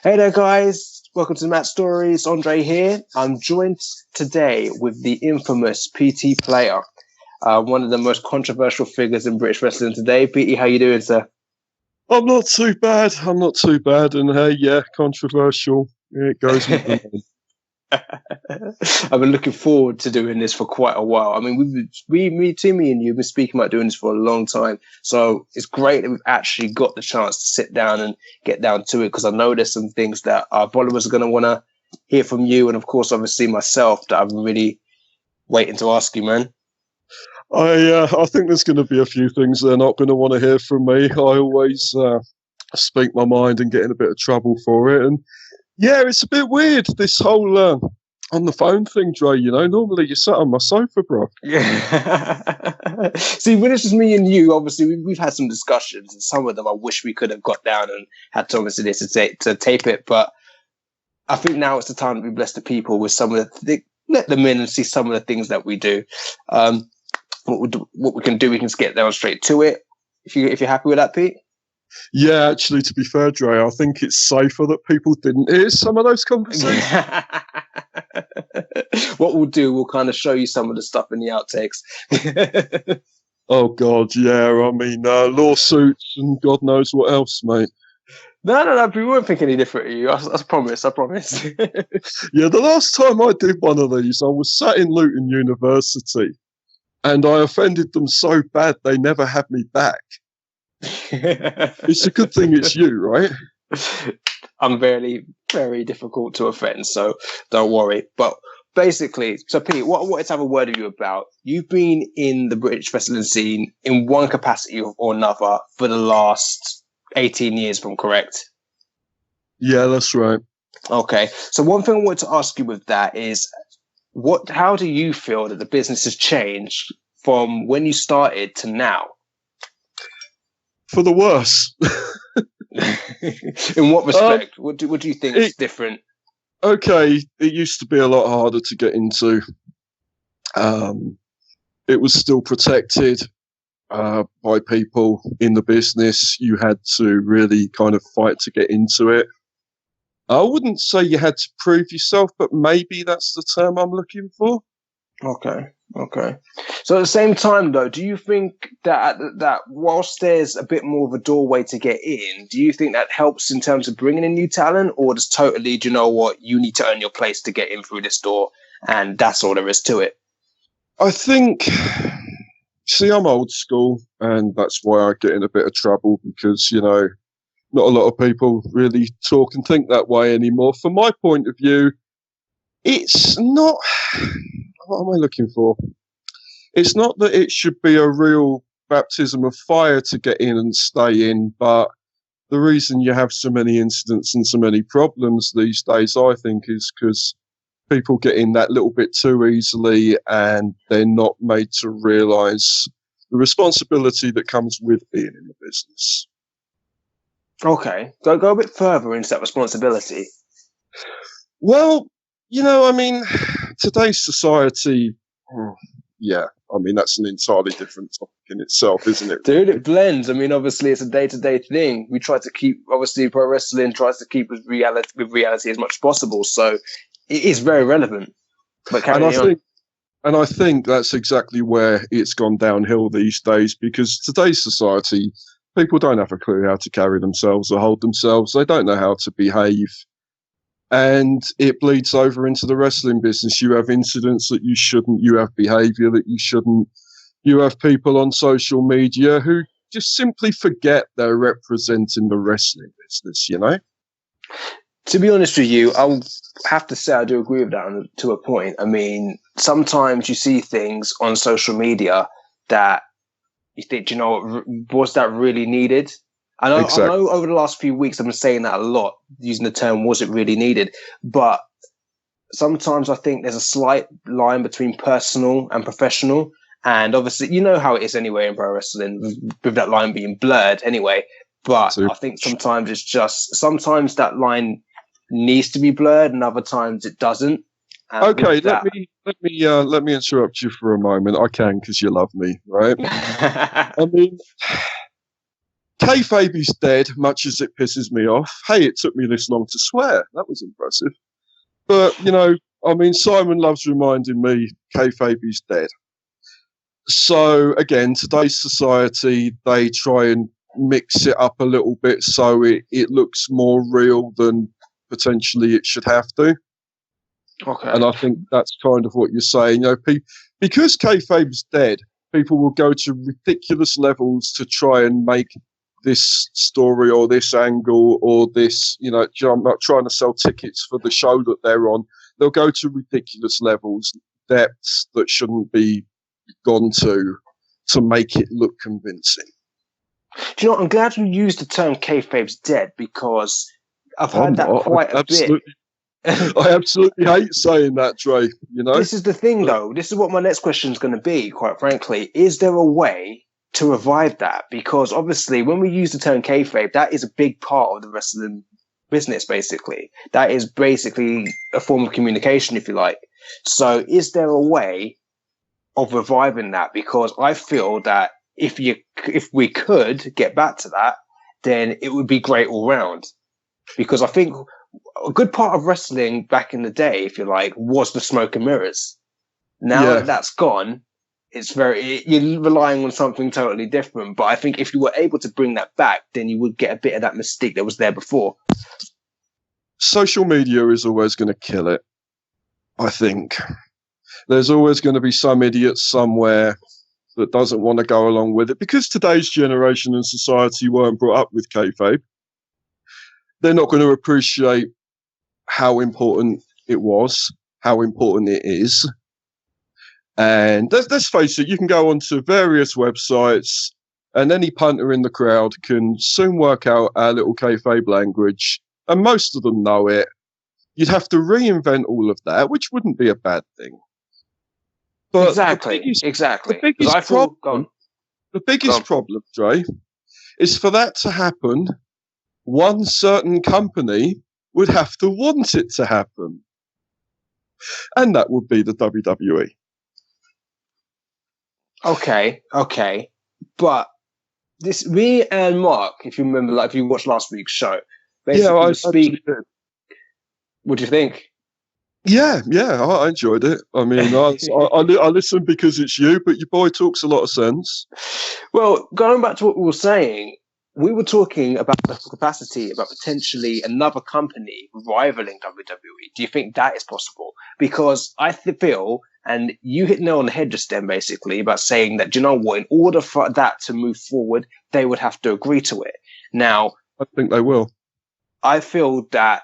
Hey there, guys. Welcome to Matt Stories. Andre here. I'm joined today with the infamous PT Player, one of the most controversial figures in British wrestling today. PT, how you doing, sir? I'm not too bad. And hey, yeah, controversial. Yeah, it goes with the name. I've been looking forward to doing this for quite a while. I mean, me and you have been speaking about doing this for a long time. So it's great that we've actually got the chance to sit down and get down to it, because I know there's some things that our followers are going to want to hear from you. And of course, obviously myself, that I'm really waiting to ask you, man. I think there's going to be a few things they're not going to want to hear from me. I always speak my mind and get in a bit of trouble for it. And yeah, it's a bit weird, this whole on the phone thing, Dre. You know, normally you sat on my sofa, bro. Yeah. See, when it's just me and you, obviously we've had some discussions, and some of them I wish we could have got down and had to obviously to tape it. But I think now it's the time to be blessed the people with some of let them in and see some of the things that we do. What we can do, we can just get down straight to it. If you're happy with that, Pete. Yeah, actually, to be fair, Dre, I think it's safer that people didn't hear some of those conversations. What we'll do, we'll kind of show you some of the stuff in the outtakes. Oh, God, yeah. I mean, lawsuits and God knows what else, mate. No, we won't think any different of you. I promise. Yeah, the last time I did one of these, I was sat in Luton University, and I offended them so bad they never had me back. It's a good thing it's you, right? I'm very, very difficult to offend, so don't worry. But basically, so Pete, what I wanted to have a word with you about, you've been in the British wrestling scene in one capacity or another for the last 18 years, if I'm correct. Yeah, that's right. Okay, so one thing I wanted to ask you with that is, how do you feel that the business has changed from when you started to now? For the worse. In what respect? What do you think is different? Okay, it used to be a lot harder to get into. It was still protected by people in the business. You had to really kind of fight to get into it. I wouldn't say you had to prove yourself, but maybe that's the term I'm looking for. Okay. So at the same time, though, do you think that whilst there's a bit more of a doorway to get in, do you think that helps in terms of bringing in new talent, or just totally, do you know what, you need to earn your place to get in through this door, and that's all there is to it? I think, see, I'm old school, and that's why I get in a bit of trouble, because, you know, not a lot of people really talk and think that way anymore. From my point of view, it's not... What am I looking for? It's not that it should be a real baptism of fire to get in and stay in, but the reason you have so many incidents and so many problems these days, I think, is because people get in that little bit too easily, and they're not made to realise the responsibility that comes with being in the business. Okay, go a bit further into that responsibility. Well, you know, I mean, today's society, yeah, I mean, that's an entirely different topic in itself, isn't it? Dude, it blends. I mean, obviously, it's a day-to-day thing. We try to keep, obviously, pro wrestling tries to keep with reality as much as possible. So it is very relevant. But I think that's exactly where it's gone downhill these days, because today's society, people don't have a clue how to carry themselves or hold themselves. They don't know how to behave. And it bleeds over into the wrestling business. You have incidents that you shouldn't. You have behaviour that you shouldn't. You have people on social media who just simply forget they're representing the wrestling business, you know? To be honest with you, I'll have to say I do agree with that to a point. I mean, sometimes you see things on social media that you think, you know, was that really needed? I know over the last few weeks I've been saying that a lot, using the term, was it really needed? But sometimes I think there's a slight line between personal and professional. And obviously, you know how it is anyway in pro wrestling, with that line being blurred anyway. But I think sometimes sometimes that line needs to be blurred, and other times it doesn't. Okay, let me interrupt you for a moment. I can, because you love me, right? I mean, Kayfabe is dead, much as it pisses me off. Hey, it took me this long to swear. That was impressive. But, Simon loves reminding me kayfabe is dead. So, again, today's society, they try and mix it up a little bit so it looks more real than potentially it should have to. Okay. And I think that's kind of what you're saying. Because kayfabe's dead, people will go to ridiculous levels to try and make this story or this angle or this, I'm not trying to sell tickets for the show that they're on. They'll go to ridiculous levels, depths that shouldn't be gone to make it look convincing. Do you know what? I'm glad you used the term kayfabe's dead, because I've heard that quite a bit. I absolutely hate saying that, Trey. This is the thing, though. This is what my next question is going to be, quite frankly. Is there a way to revive that? Because obviously, when we use the term kayfabe, that is a big part of the wrestling business, basically. That is basically a form of communication, if you like. So is there a way of reviving that? Because I feel that if we could get back to that, then it would be great all round. Because I think a good part of wrestling back in the day, if you like, was the smoke and mirrors. Now that that's gone, you're relying on something totally different. But I think if you were able to bring that back, then you would get a bit of that mystique that was there before. Social media is always going to kill it, I think. There's always going to be some idiot somewhere that doesn't want to go along with it. Because today's generation and society weren't brought up with kayfabe, they're not going to appreciate how important it was, how important it is. And let's face it, you can go onto various websites and any punter in the crowd can soon work out our little kayfabe language, and most of them know it. You'd have to reinvent all of that, which wouldn't be a bad thing. But exactly. The biggest problem, Dre, is for that to happen, one certain company would have to want it to happen. And that would be the WWE. Okay. But me and Mark, if you remember, like if you watched last week's show, basically what do you think? Yeah, I enjoyed it. I mean, I listen because it's you, but your boy talks a lot of sense. Well, going back to what we were saying, we were talking about the capacity about potentially another company rivaling WWE. Do you think that is possible? Because I feel, and you hit nail on the head just then, basically, about saying that, do you know what, in order for that to move forward, they would have to agree to it. Now, I think they will. I feel that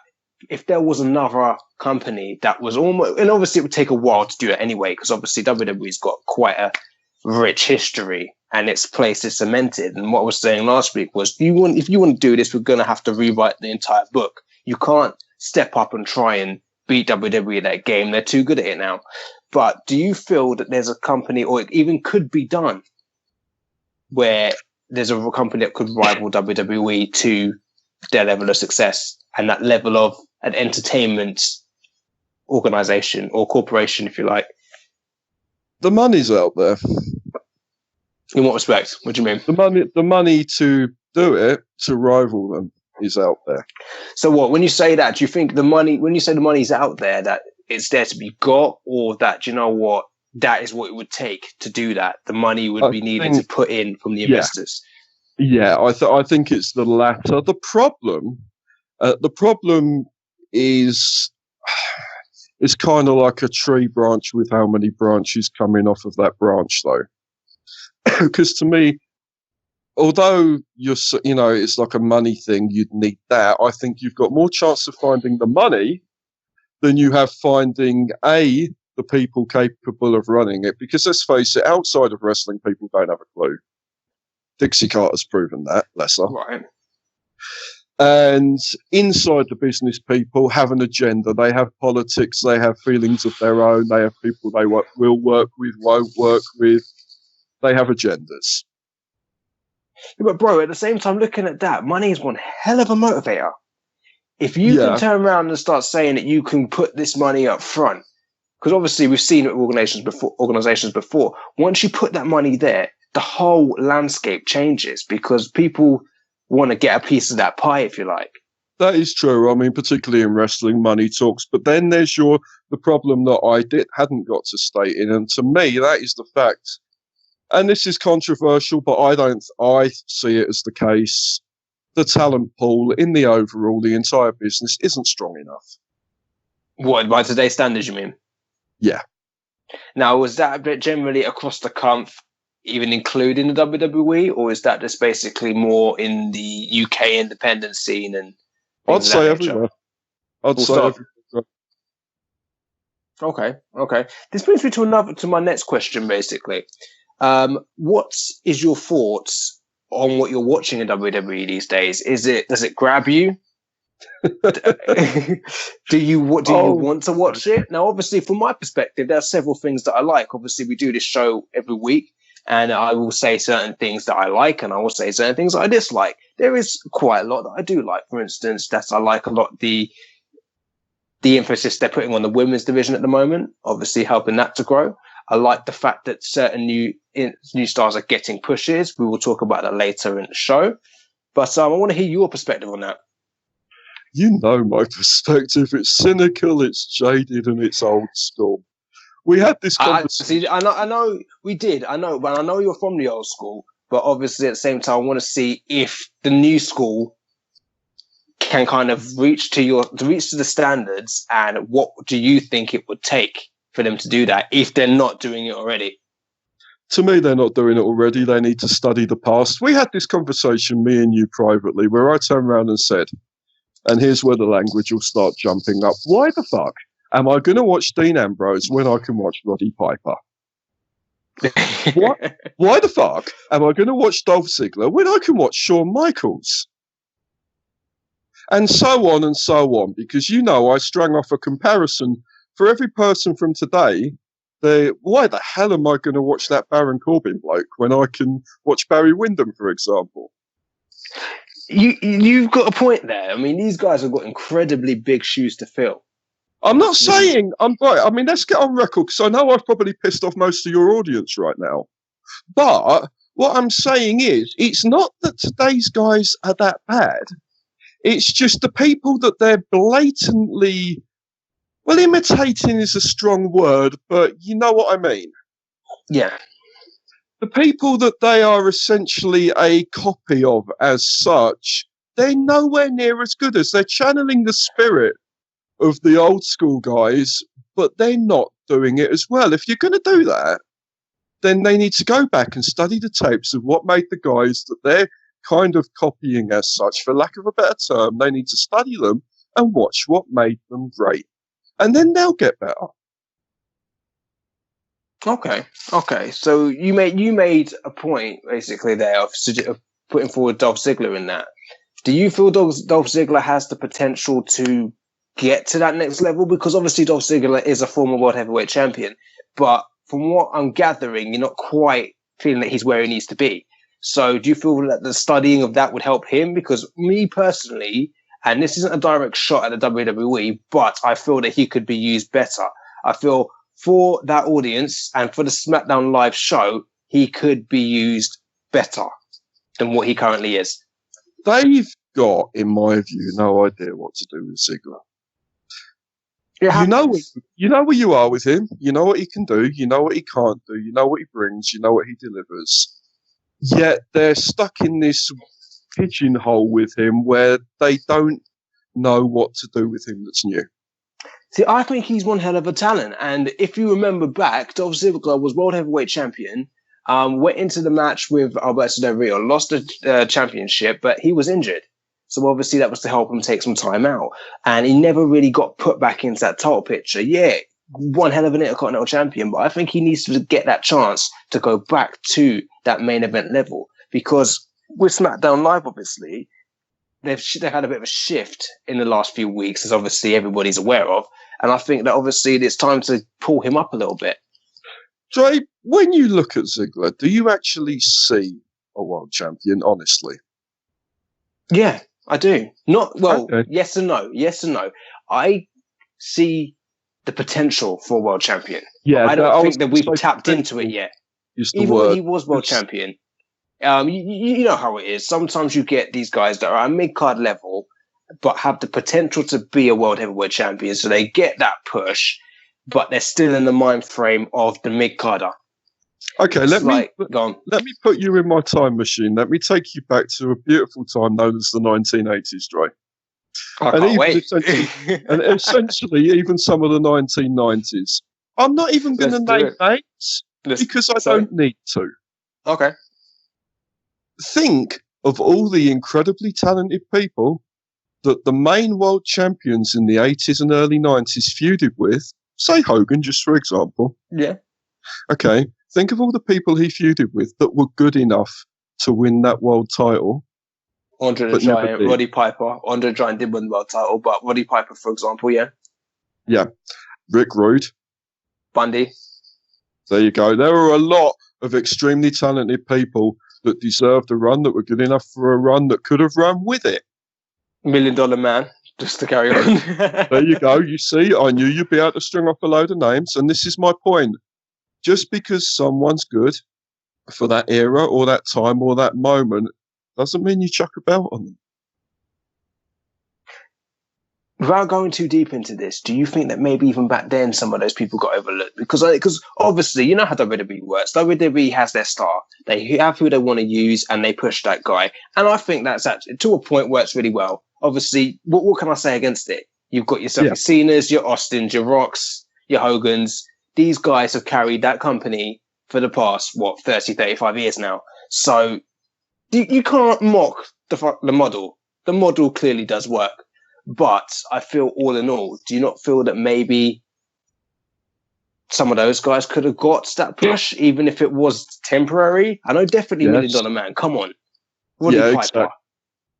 if there was another company that was almost, and obviously it would take a while to do it anyway, because obviously WWE's got quite a rich history and its place is cemented. And what I was saying last week was, if you want to do this, we're going to have to rewrite the entire book. You can't step up and try and beat WWE at that game. They're too good at it now. But do you feel that there's a company, or it even could be done, where there's a company that could rival WWE to their level of success and that level of an entertainment organization or corporation, if you like? The money's out there. In what respect? What do you mean? The money to do it, to rival them, is out there. So what, when you say that, do you think when you say the money's out there, that it's there to be got, or that, do you know what, that is what it would take to do that? The money would be needed to put in from the investors. Yeah, I think it's the latter. The problem is it's kind of like a tree branch with how many branches coming off of that branch, though. Because to me, although it's like a money thing, you'd need that. I think you've got more chance of finding the money than you have finding the people capable of running it. Because let's face it, outside of wrestling, people don't have a clue. Dixie Carter's proven that, bless her. Right. And inside the business, people have an agenda. They have politics. They have feelings of their own. They have people they will work with, won't work with. They have agendas. But bro, at the same time, looking at that, money is one hell of a motivator. If you can turn around and start saying that you can put this money up front, because obviously we've seen it with organizations before. Once you put that money there, the whole landscape changes, because people want to get a piece of that pie, if you like. That is true. I mean, particularly in wrestling, money talks. But then there's the problem that I hadn't got to state in, and to me, that is the fact. And this is controversial, but I see it as the case. The talent pool in the overall, the entire business isn't strong enough. What, by today's standards, you mean? Yeah. Now, was that a bit generally across the comp, even including the WWE, or is that just basically more in the UK independent scene and? I'd say everywhere. I'd say everywhere. Okay. This brings me to my next question, basically. What is your thoughts on what you're watching in WWE these days? Does it grab you? do you want to watch it? Now, obviously, from my perspective, there are several things that I like. Obviously, we do this show every week, and I will say certain things that I like, and I will say certain things that I dislike. There is quite a lot that I do like. For instance, that I like a lot the emphasis they're putting on the women's division at the moment, obviously helping that to grow. I like the fact that certain new stars are getting pushes. We will talk about that later in the show. But I want to hear your perspective on that. You know my perspective. It's cynical, it's jaded, and it's old school. We had this conversation. I know we did. I know, but I know you're from the old school. But obviously, at the same time, I want to see if the new school can kind of reach to the standards, and what do you think it would take for them to do that if they're not doing it already? To me, they're not doing it already. They need to study the past. We had this conversation, me and you privately, where I turned around and said, and here's where the language will start jumping up. Why the fuck am I going to watch Dean Ambrose when I can watch Roddy Piper? Why the fuck am I going to watch Dolph Ziggler when I can watch Shawn Michaels? And so on and so on, because I strung off a comparison for every person from today. Why the hell am I going to watch that Baron Corbin bloke when I can watch Barry Windham, for example? You've got a point there. I mean, these guys have got incredibly big shoes to fill. I'm not saying I'm right. I mean, let's get on record, because I know I've probably pissed off most of your audience right now. But what I'm saying is, it's not that today's guys are that bad. It's just the people that they're blatantly, well, imitating is a strong word, but you know what I mean. Yeah. The people that they are essentially a copy of as such, they're nowhere near as good as. They're channeling the spirit of the old school guys, but they're not doing it as well. If you're going to do that, then they need to go back and study the tapes of what made the guys that they're kind of copying as such, for lack of a better term. They need to study them and watch what made them great. And then they'll get better. Okay. So you made a point basically there of putting forward Dolph Ziggler in that. Do you feel Dolph Ziggler has the potential to get to that next level? Because obviously Dolph Ziggler is a former world heavyweight champion, but from what I'm gathering, you're not quite feeling that he's where he needs to be. So do you feel that the studying of that would help him? Because me personally, and this isn't a direct shot at the WWE, but I feel that he could be used better. I feel for that audience and for the SmackDown Live show, he could be used better than what he currently is. They've got, in my view, no idea what to do with Ziggler. You know where you are with him. You know what he can do. You know what he can't do. You know what he brings. You know what he delivers. Yet they're stuck in this pigeonhole with him where they don't know what to do with him that's new. See, I think he's one hell of a talent. And if you remember back, Dolph Ziggler was world heavyweight champion, went into the match with Alberto Del Rio, lost the championship, but he was injured. So obviously that was to help him take some time out. And he never really got put back into that title picture. Yeah, one hell of an Intercontinental champion, but I think he needs to get that chance to go back to that main event level. Because with SmackDown Live, obviously, they've had a bit of a shift in the last few weeks, as obviously everybody's aware of. And I think that obviously it's time to pull him up a little bit. Dre, when you look at Ziggler, do you actually see a world champion, honestly? Yeah, I do. Okay. Yes and no. Yes and no. I see the potential for a world champion. Yeah, I don't think that we've tapped into it yet. Even when he was world champion, You know how it is. Sometimes you get these guys that are at mid-card level, but have the potential to be a world heavyweight champion. So they get that push, but they're still in the mind frame of the mid-carder. Okay, It's let gone. me put you in my time machine. Let me take you back to a beautiful time known as the 1980s, Dre. I can't wait. Essentially, even some of the 1990s. I'm not even going to name names because I don't need to. Okay. Think of all the incredibly talented people that the main world champions in the 80s and early 90s feuded with. Say Hogan, just for example. Yeah. Okay. Think of all the people he feuded with that were good enough to win that world title. Andre the Giant, Roddy Piper. Andre the Giant did win the world title, but Roddy Piper, for example, yeah. Yeah. Rick Rude. Bundy. There you go. There were a lot of extremely talented people that deserved a run, that were good enough for a run, that could have run with it. $1 Million Man, just to carry on. There you go. You see, I knew you'd be able to string off a load of names, and this is my point. Just because someone's good for that era or that time or that moment doesn't mean you chuck a belt on them. Without going too deep into this, do you think that maybe even back then some of those people got overlooked? Because obviously, you know how WWE works. WWE has their star. They have who they want to use, and they push that guy. And I think that's actually, to a point, works really well. Obviously, what can I say against it? You've got yourself your Cenas, your Austins, your Rocks, your Hogans. These guys have carried that company for the past, 30, 35 years now. So you can't mock the model. The model clearly does work. But I feel all in all, do you not feel that maybe some of those guys could have got that push, even if it was temporary? I know definitely $1 Million Man. Come on. Roddy Piper.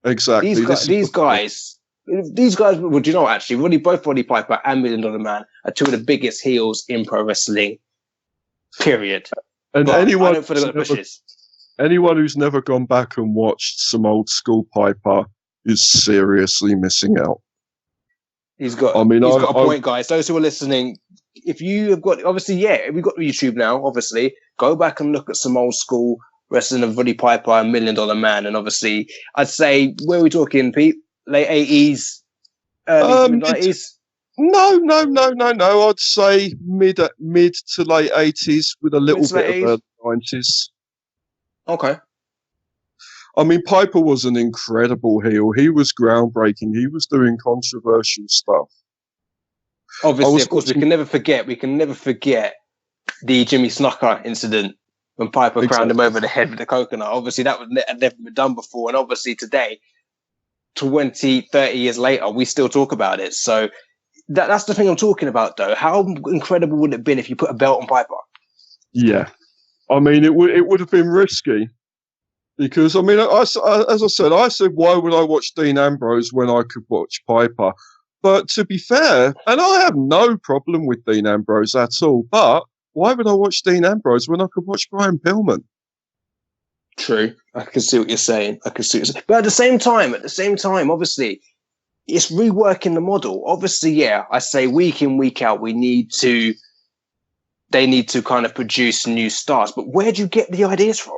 Exactly. These guys, well, do you know, actually, both Roddy Piper and $1 Million Man are two of the biggest heels in pro wrestling, period. And but anyone who's never gone back and watched some old school Piper is seriously missing out. He's got a point, guys. Those who are listening, if you have got, obviously, we've got YouTube now, obviously. Go back and look at some old school wrestling of Roddy Piper and $1 Million Man. And obviously, I'd say, where are we talking, Pete? Late 80s, early 90s? No. I'd say mid to late 80s with a little bit of early 90s. Okay. I mean, Piper was an incredible heel. He was groundbreaking. He was doing controversial stuff. Obviously, of course, we can never forget the Jimmy Snuka incident when Piper crowned him over the head with the coconut. Obviously, that had never been done before. And obviously today, 20, 30 years later, we still talk about it. So that's the thing I'm talking about, though. How incredible would it have been if you put a belt on Piper? Yeah. I mean, it would have been risky. Because, I mean, as I said, why would I watch Dean Ambrose when I could watch Piper? But to be fair, and I have no problem with Dean Ambrose at all, but why would I watch Dean Ambrose when I could watch Brian Pillman? True. I can see what you're saying. But at the same time, obviously, it's reworking the model. Obviously, I say week in, week out, they need to kind of produce new stars. But where do you get the ideas from?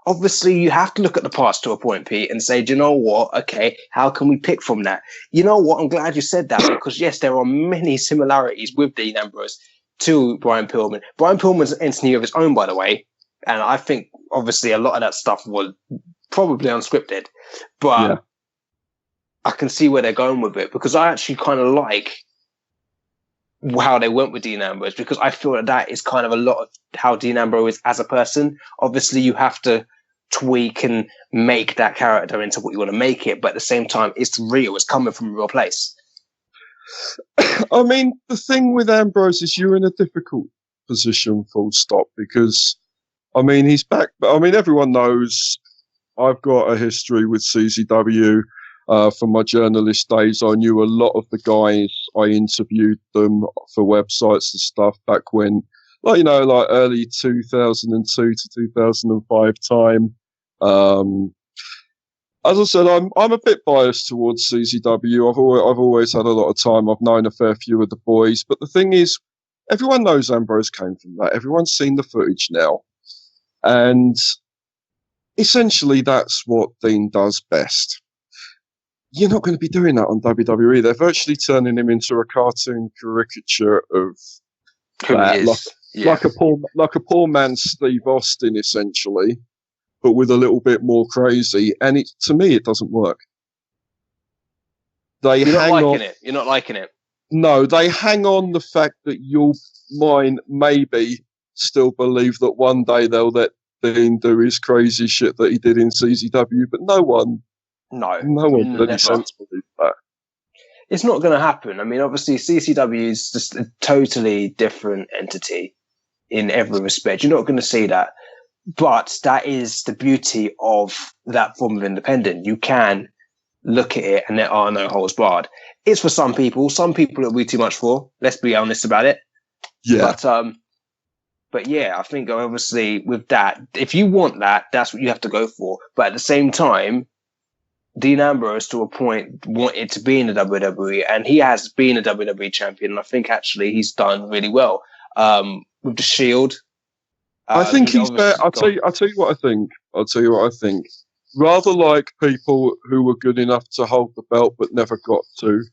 Obviously, you have to look at the past to a point, Pete, and say, do you know what? Okay, how can we pick from that? You know what? I'm glad you said that because, yes, there are many similarities with Dean Ambrose to Brian Pillman. Brian Pillman's an entity of his own, by the way, and I think, obviously, a lot of that stuff was probably unscripted, but I can see where they're going with it because I actually kind of like how they went with Dean Ambrose because I feel that is kind of a lot of how Dean Ambrose is as a person. Obviously, you have to tweak and make that character into what you want to make it, but at the same time, it's real. It's coming from a real place. I mean, the thing with Ambrose is you're in a difficult position, full stop, because, I mean, he's back. I mean, everyone knows I've got a history with CZW. From my journalist days, I knew a lot of the guys. I interviewed them for websites and stuff back when, like early 2002 to 2005 time. As I said, I'm a bit biased towards CZW. I've always had a lot of time. I've known a fair few of the boys, but the thing is, everyone knows Ambrose came from that. Everyone's seen the footage now, and essentially that's what Dean does best. You're not going to be doing that on WWE. They're virtually turning him into a cartoon caricature of Who he that, is. Yeah. like a poor man's Steve Austin, essentially, but with a little bit more crazy. And to me, it doesn't work. You're not liking it. You're not liking it. No, they hang on the fact that you'll maybe still believe that one day they'll let Dean do his crazy shit that he did in CZW, but no one bloody sense believes that. It's not going to happen. I mean, obviously, CCW is just a totally different entity in every respect. You're not going to see that. But that is the beauty of that form of independent. You can look at it and there are no holds barred. It's for some people. Some people it'll be too much for. Let's be honest about it. Yeah. But yeah, I think obviously with that, if you want that, that's what you have to go for. But at the same time, Dean Ambrose, to a point, wanted to be in the WWE, and he has been a WWE champion. And I think actually he's done really well with the Shield. I think he's better. I'll tell you what I think. Rather like people who were good enough to hold the belt but never got to,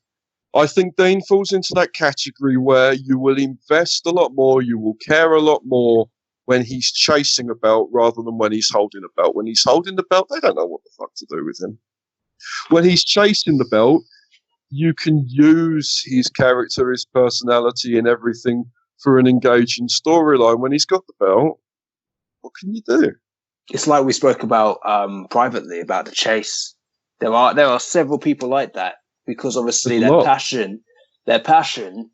I think Dean falls into that category where you will invest a lot more, you will care a lot more when he's chasing a belt rather than when he's holding a belt. When he's holding the belt, they don't know what the fuck to do with him. When he's chasing the belt, you can use his character, his personality, and everything for an engaging storyline. When he's got the belt, what can you do? It's like we spoke about privately about the chase. There are several people like that because obviously their passion,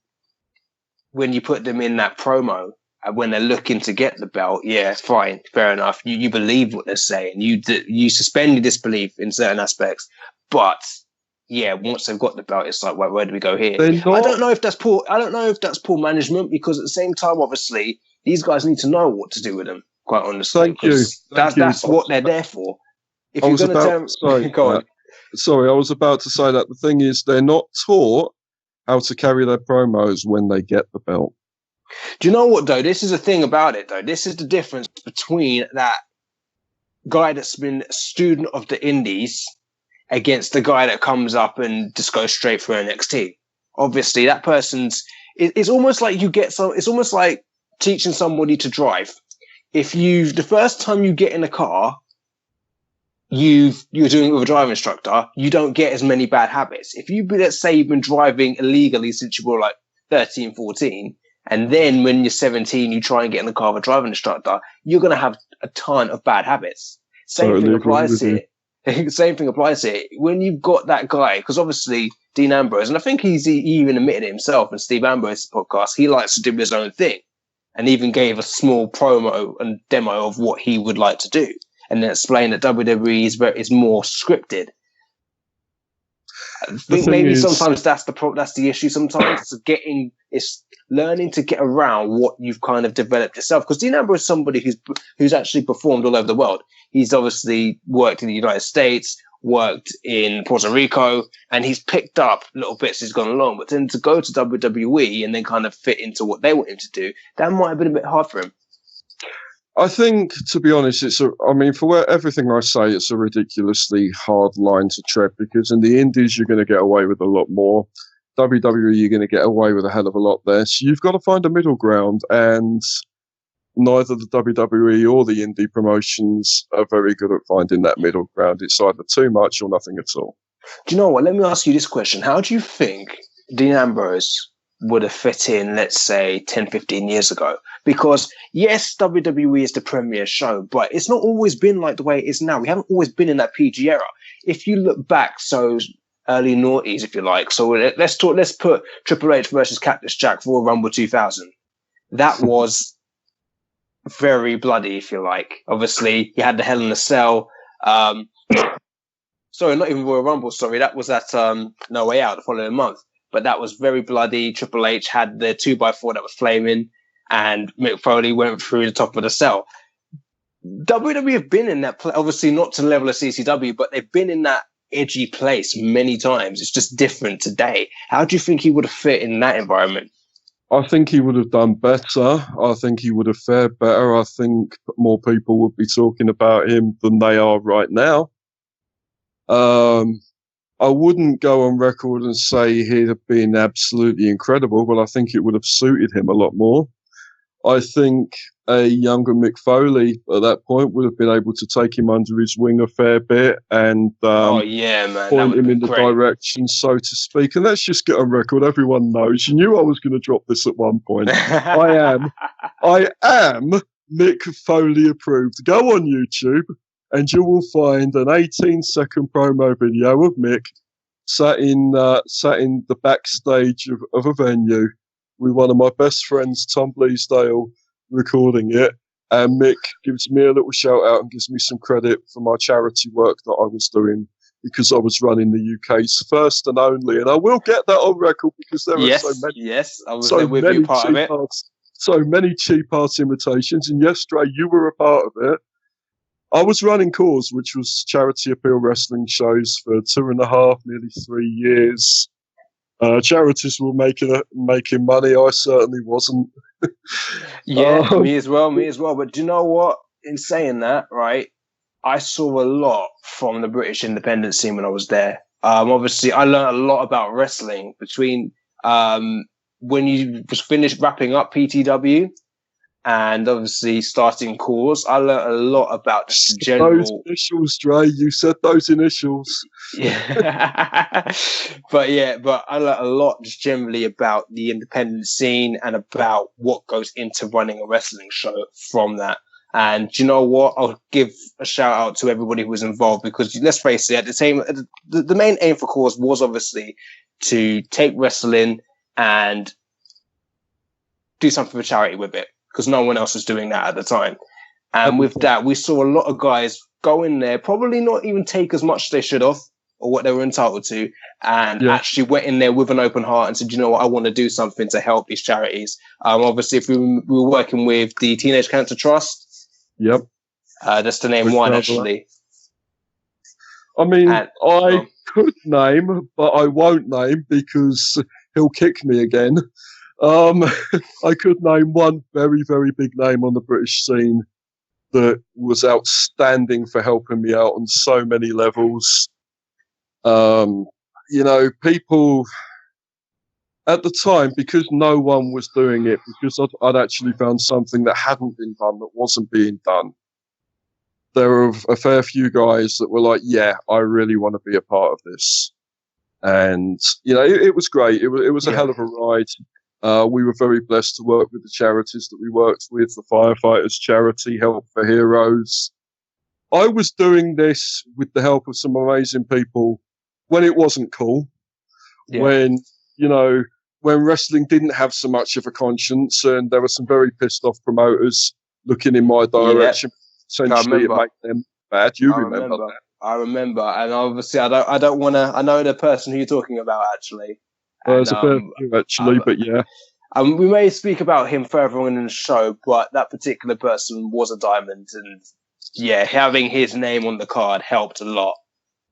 when you put them in that promo and when they're looking to get the belt, yeah, fine, fair enough. You believe what they're saying. You suspend your disbelief in certain aspects, but yeah, once they've got the belt, it's like, where do we go here? I don't know if that's poor management because at the same time, obviously, these guys need to know what to do with them. Quite honestly, that's what they're there for. If you're going to go on. Sorry, I was about to say that the thing is they're not taught how to carry their promos when they get the belt. Do you know what though? This is the thing about it though. This is the difference between that guy that's been a student of the indies against the guy that comes up and just goes straight for NXT. Obviously, that it's almost like it's almost like teaching somebody to drive. The first time you get in a car, you're doing it with a driving instructor, you don't get as many bad habits. If let's say you've been driving illegally since you were like 13, 14, and then when you're 17, you try and get in the car with a driving instructor, you're going to have a ton of bad habits. Same thing applies here. When you've got that guy, because obviously Dean Ambrose, and I think he even admitted it himself in Steve Ambrose's podcast, he likes to do his own thing. And even gave a small promo and demo of what he would like to do, and then explained that WWE is more scripted. I think maybe sometimes that's the issue. Sometimes it's learning to get around what you've kind of developed yourself. Because Dean Ambrose is somebody who's actually performed all over the world. He's obviously worked in the United States, worked in Puerto Rico, and he's picked up little bits as he's gone along. But then to go to WWE and then kind of fit into what they want him to do, that might have been a bit hard for him. I think, to be honest, for everything I say, it's a ridiculously hard line to tread because in the indies, you're going to get away with a lot more. WWE, you're going to get away with a hell of a lot less. You've got to find a middle ground, and neither the WWE or the indie promotions are very good at finding that middle ground. It's either too much or nothing at all. Do you know what? Let me ask you this question. How do you think Dean Ambrose would have fit in, let's say, 10, 15 years ago? Because, yes, WWE is the premier show, but it's not always been like the way it is now. We haven't always been in that PG era. If you look back, so early noughties, if you like. So let's put Triple H versus Cactus Jack for Rumble 2000. That was very bloody, if you like. Obviously, you had the Hell in a Cell. Sorry, not even Royal Rumble. Sorry, that was at No Way Out the following month. But that was very bloody. Triple H had the 2x4 that was flaming, and Mick Foley went through the top of the cell. WWE have been in that place, obviously not to the level of CCW, but they've been in that edgy place many times. It's just different today. How do you think he would have fit in that environment? I think he would have done better. I think he would have fared better. I think more people would be talking about him than they are right now. I wouldn't go on record and say he'd have been absolutely incredible, but I think it would have suited him a lot more. I think a younger Mick Foley at that point would have been able to take him under his wing a fair bit and man, point him in the direction, so to speak. And let's just get on record. Everyone knows. You knew I was going to drop this at one point. I am Mick Foley approved. Go on YouTube and you will find an 18-second promo video of Mick sat in the backstage of a venue with one of my best friends, Tom Bleasdale, recording it. And Mick gives me a little shout out and gives me some credit for my charity work that I was doing because I was running the UK's first and only. And I will get that on record because there are so many. Yes, I was there with you part of it. So many cheap art imitations. And yes, Dre, you were a part of it. I was running Cause, which was charity appeal wrestling shows for 2.5, nearly 3 years. Charities were making money. I certainly wasn't. Me as well. But do you know what? In saying that, right, I saw a lot from the British independent scene when I was there. Obviously, I learned a lot about wrestling between when you was finished wrapping up PTW and obviously starting Cause. I learned a lot about just general. Those initials, Dre. You said those initials. Yeah. but I learned a lot just generally about the independent scene and about what goes into running a wrestling show from that. And do you know what? I'll give a shout out to everybody who was involved because let's face it, the main aim for Cause was obviously to take wrestling and do something for charity with it because no one else was doing that at the time. And with that, we saw a lot of guys go in there, probably not even take as much as they should have or what they were entitled to, and actually went in there with an open heart and said, you know what, I want to do something to help these charities. Obviously, if we were working with the Teenage Cancer Trust. Yep. That's the name one, actually. I mean, I could name, but I won't name because he'll kick me again. I could name one very, very big name on the British scene that was outstanding for helping me out on so many levels. People at the time, because no one was doing it, because I'd actually found something that hadn't been done, that wasn't being done. There were a fair few guys that were like, yeah, I really want to be a part of this. And, it was great. It was a hell of a ride. We were very blessed to work with the charities that we worked with, the Firefighters Charity, Help for Heroes. I was doing this with the help of some amazing people when it wasn't cool, when wrestling didn't have so much of a conscience, and there were some very pissed off promoters looking in my direction. Essentially, it made them bad. You remember that? I remember, and obviously, I don't want to. I know the person who you're talking about, actually. There's a fair few, actually, but yeah. We may speak about him further on in the show, but that particular person was a diamond, and having his name on the card helped a lot.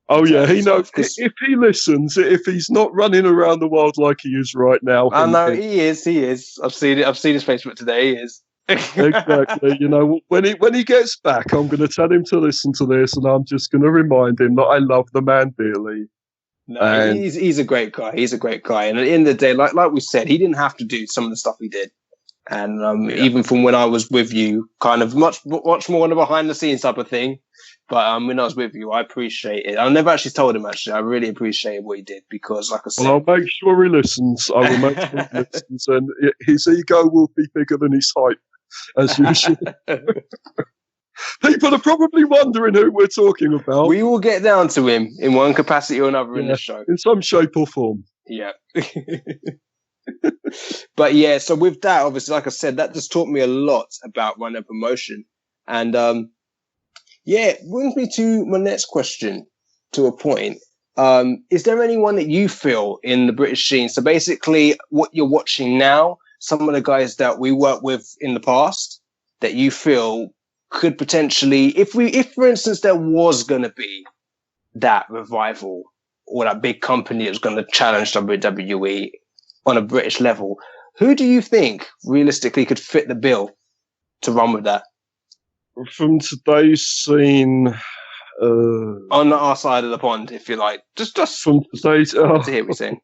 Oh yeah, he knows. If he listens, if he's not running around the world like he is right now, I know he is. I've seen it. I've seen his Facebook today. He is. Exactly. When he gets back, I'm going to tell him to listen to this, and I'm just going to remind him that I love the man dearly. No, he's a great guy. He's a great guy, and at the end of the day, like we said, he didn't have to do some of the stuff he did. And even from when I was with you, kind of much more on a behind the scenes type of thing. But when I was with you, I appreciate it. I never actually told him, actually. I really appreciated what he did because, like I said... Well, I'll make sure he listens. I will make sure he listens. And his ego will be bigger than his height, as usual. People are probably wondering who we're talking about. We will get down to him in one capacity or another in the show. In some shape or form. Yeah. But so with that, obviously, like I said, that just taught me a lot about running a promotion. And it brings me to my next question to a point. Is there anyone that you feel in the British scene? So basically what you're watching now, some of the guys that we worked with in the past that you feel could potentially, if for instance, there was going to be that revival or that big company that was going to challenge WWE on a British level, Who do you think realistically could fit the bill to run with that? From today's scene, on our side of the pond, if you like, just from today's, to hear what you're saying.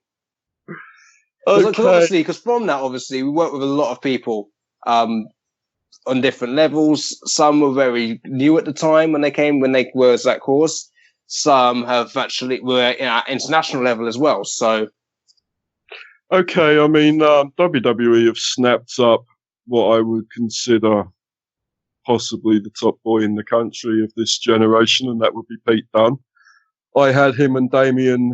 Because from that, obviously, we work with a lot of people on different levels. Some were very new at the time when they were at that course. Some have actually were at international level as well. So, okay, I mean, WWE have snapped up what I would consider possibly the top boy in the country of this generation, and that would be Pete Dunne. I had him and Damien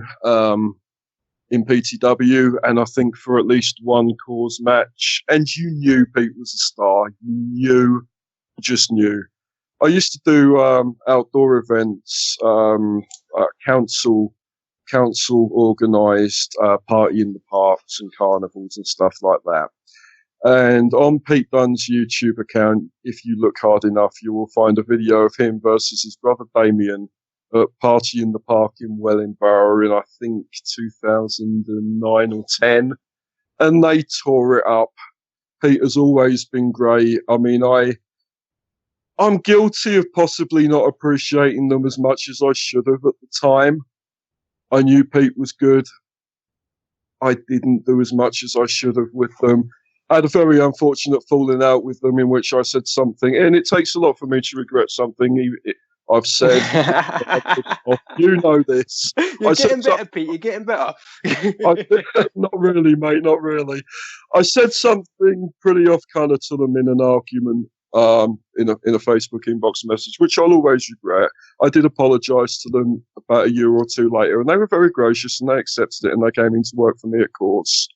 in PTW, and I think for at least one cause match. And you knew Pete was a star. You just knew. I used to do outdoor events, council organised party in the parks and carnivals and stuff like that. And on Pete Dunne's YouTube account, if you look hard enough, you will find a video of him versus his brother Damien at Party in the Park in Wellingborough in, I think, 2009 or 10. And they tore it up. Pete has always been great. I mean, I'm guilty of possibly not appreciating them as much as I should have at the time. I knew Pete was good. I didn't do as much as I should have with them. I had a very unfortunate falling out with them in which I said something, and it takes a lot for me to regret something I've said. You know this. You're getting better, Pete. You're getting better. Not really, mate. Not really. I said something pretty off colour to them in an argument, in a Facebook inbox message, which I'll always regret. I did apologise to them about a year or two later, and they were very gracious, and they accepted it, and they came in to work for me at course.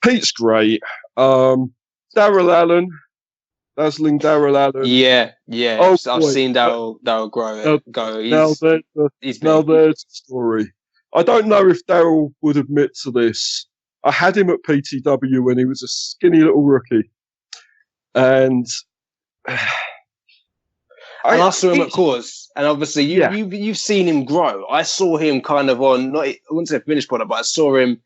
Pete's great. Daryl Allen, dazzling Daryl Allen. Yeah. Oh, I've seen Daryl go. Now there's the story. I don't know if Daryl would admit to this. I had him at PTW when he was a skinny little rookie, and I saw him at course, and obviously you've seen him grow. I saw him kind of on, I wouldn't say finished product, but I saw him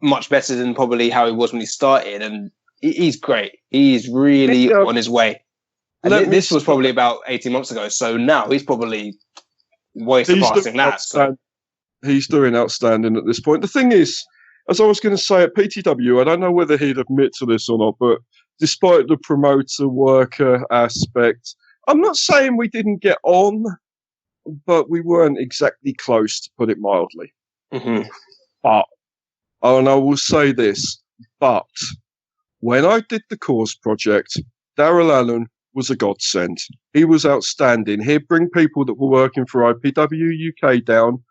much better than probably how he was when he started, and he's great. He's really on his way. And this was probably about 18 months ago, so now he's probably way surpassing that. So. He's doing outstanding at this point. The thing is, as I was going to say at PTW, I don't know whether he'd admit to this or not, but despite the promoter worker aspect, I'm not saying we didn't get on, but we weren't exactly close, to put it mildly. Mm-hmm. And I will say this, but when I did the course project, Daryl Allen was a godsend. He was outstanding. He'd bring people that were working for IPW UK down,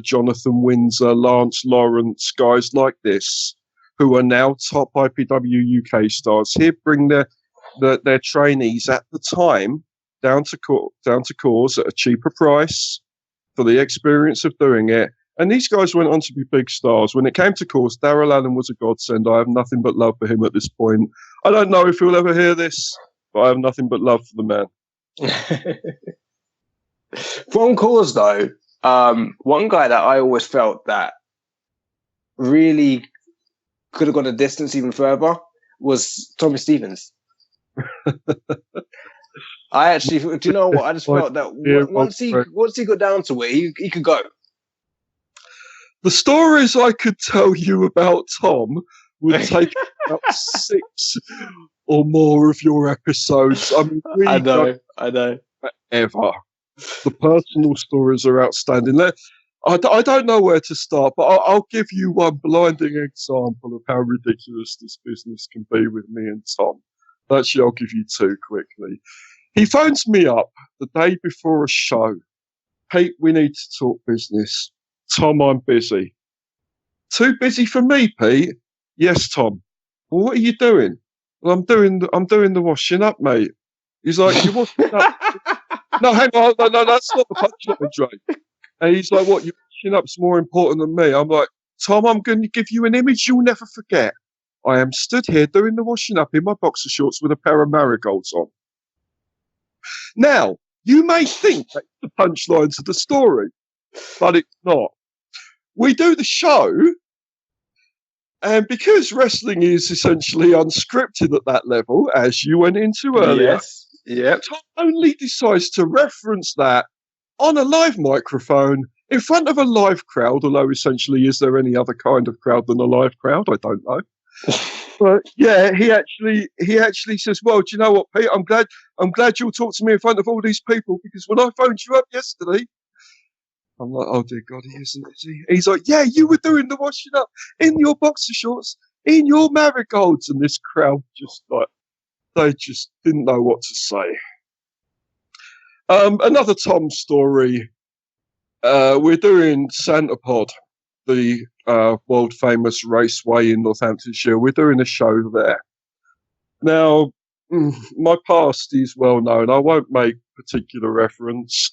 Jonathan Windsor, Lance Lawrence, guys like this, who are now top IPW UK stars. He'd bring their trainees at the time down to course at a cheaper price for the experience of doing it. And these guys went on to be big stars. When it came to course, Daryl Allen was a godsend. I have nothing but love for him at this point. I don't know if he'll ever hear this, but I have nothing but love for the man. From course, though, one guy that I always felt that really could have gone a distance even further was Tommy Stevens. I actually, do you know what? I just felt that once he got down to it, he could go. The stories I could tell you about Tom would take about 6 or more of your episodes. I mean, I know. Ever. The personal stories are outstanding. I don't know where to start, but I'll give you one blinding example of how ridiculous this business can be with me and Tom. Actually, I'll give you 2 quickly. He phones me up the day before a show. Pete, we need to talk business. Tom, I'm busy. Too busy for me, Pete? Yes, Tom. Well, what are you doing? Well, I'm doing the washing up, mate. He's like, you're washing up? No, hang on. No, that's not the punchline, Drake. And he's like, what, your washing up's more important than me? I'm like, Tom, I'm going to give you an image you'll never forget. I am stood here doing the washing up in my boxer shorts with a pair of marigolds on. Now, you may think that's the punchline to the story, but it's not. We do the show, And because wrestling is essentially unscripted at that level, as you went into earlier, Yes. Yep. Tom only decides to reference that on a live microphone in front of a live crowd, although essentially is there any other kind of crowd than a live crowd? I don't know. But yeah, he actually says, "Well, do you know what, Pete? I'm glad you'll talk to me in front of all these people, because when I phoned you up yesterday," I'm like, "Oh dear God, he isn't, is he?" He's like, "Yeah, you were doing the washing up in your boxer shorts, in your marigolds," and this crowd just like, they just didn't know what to say. Another Tom story. We're doing Staniforth, the world famous raceway in Northamptonshire. We're doing a show there. Now, my past is well known. I won't make particular reference,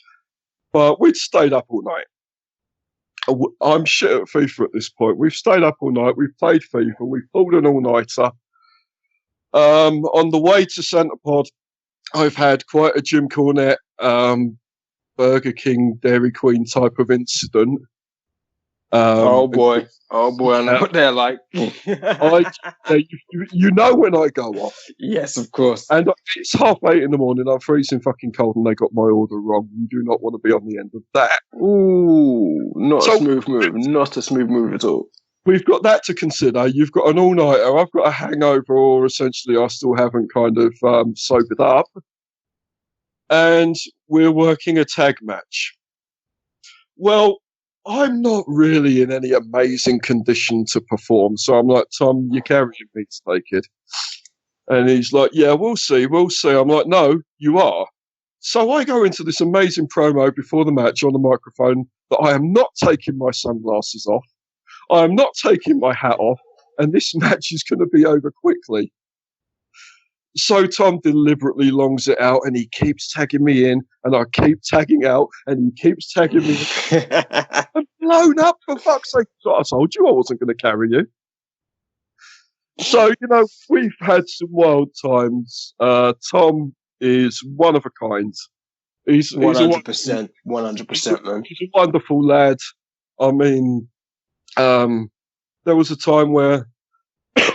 but we'd stayed up all night. I'm shit at FIFA at this point. We've stayed up all night. We've played FIFA. We've pulled an all-nighter. On the way to Staniforth, I've had quite a Jim Cornette, Burger King, Dairy Queen type of incident. Oh boy, I know what they're like. you know when I go off. Yes, of course. And it's 8:30 in the morning. I'm freezing fucking cold, and they got my order wrong. You do not want to be on the end of that. Ooh, not a smooth move. Not a smooth move at all. We've got that to consider. You've got an all-nighter. I've got a hangover, or essentially I still haven't kind of sobered up. And we're working a tag match. Well, I'm not really in any amazing condition to perform. So I'm like, "Tom, you're carrying me to take it." And he's like, "Yeah, we'll see. I'm like, "No, you are." So I go into this amazing promo before the match on the microphone that I am not taking my sunglasses off. I am not taking my hat off. And this match is going to be over quickly. So Tom deliberately longs it out, and he keeps tagging me in, and I keep tagging out, and he keeps tagging me in. I'm blown up, for fuck's sake. So I told you I wasn't going to carry you. So, we've had some wild times. Tom is one of a kind. He's 100%, 100%, man. He's a wonderful lad. I mean, there was a time where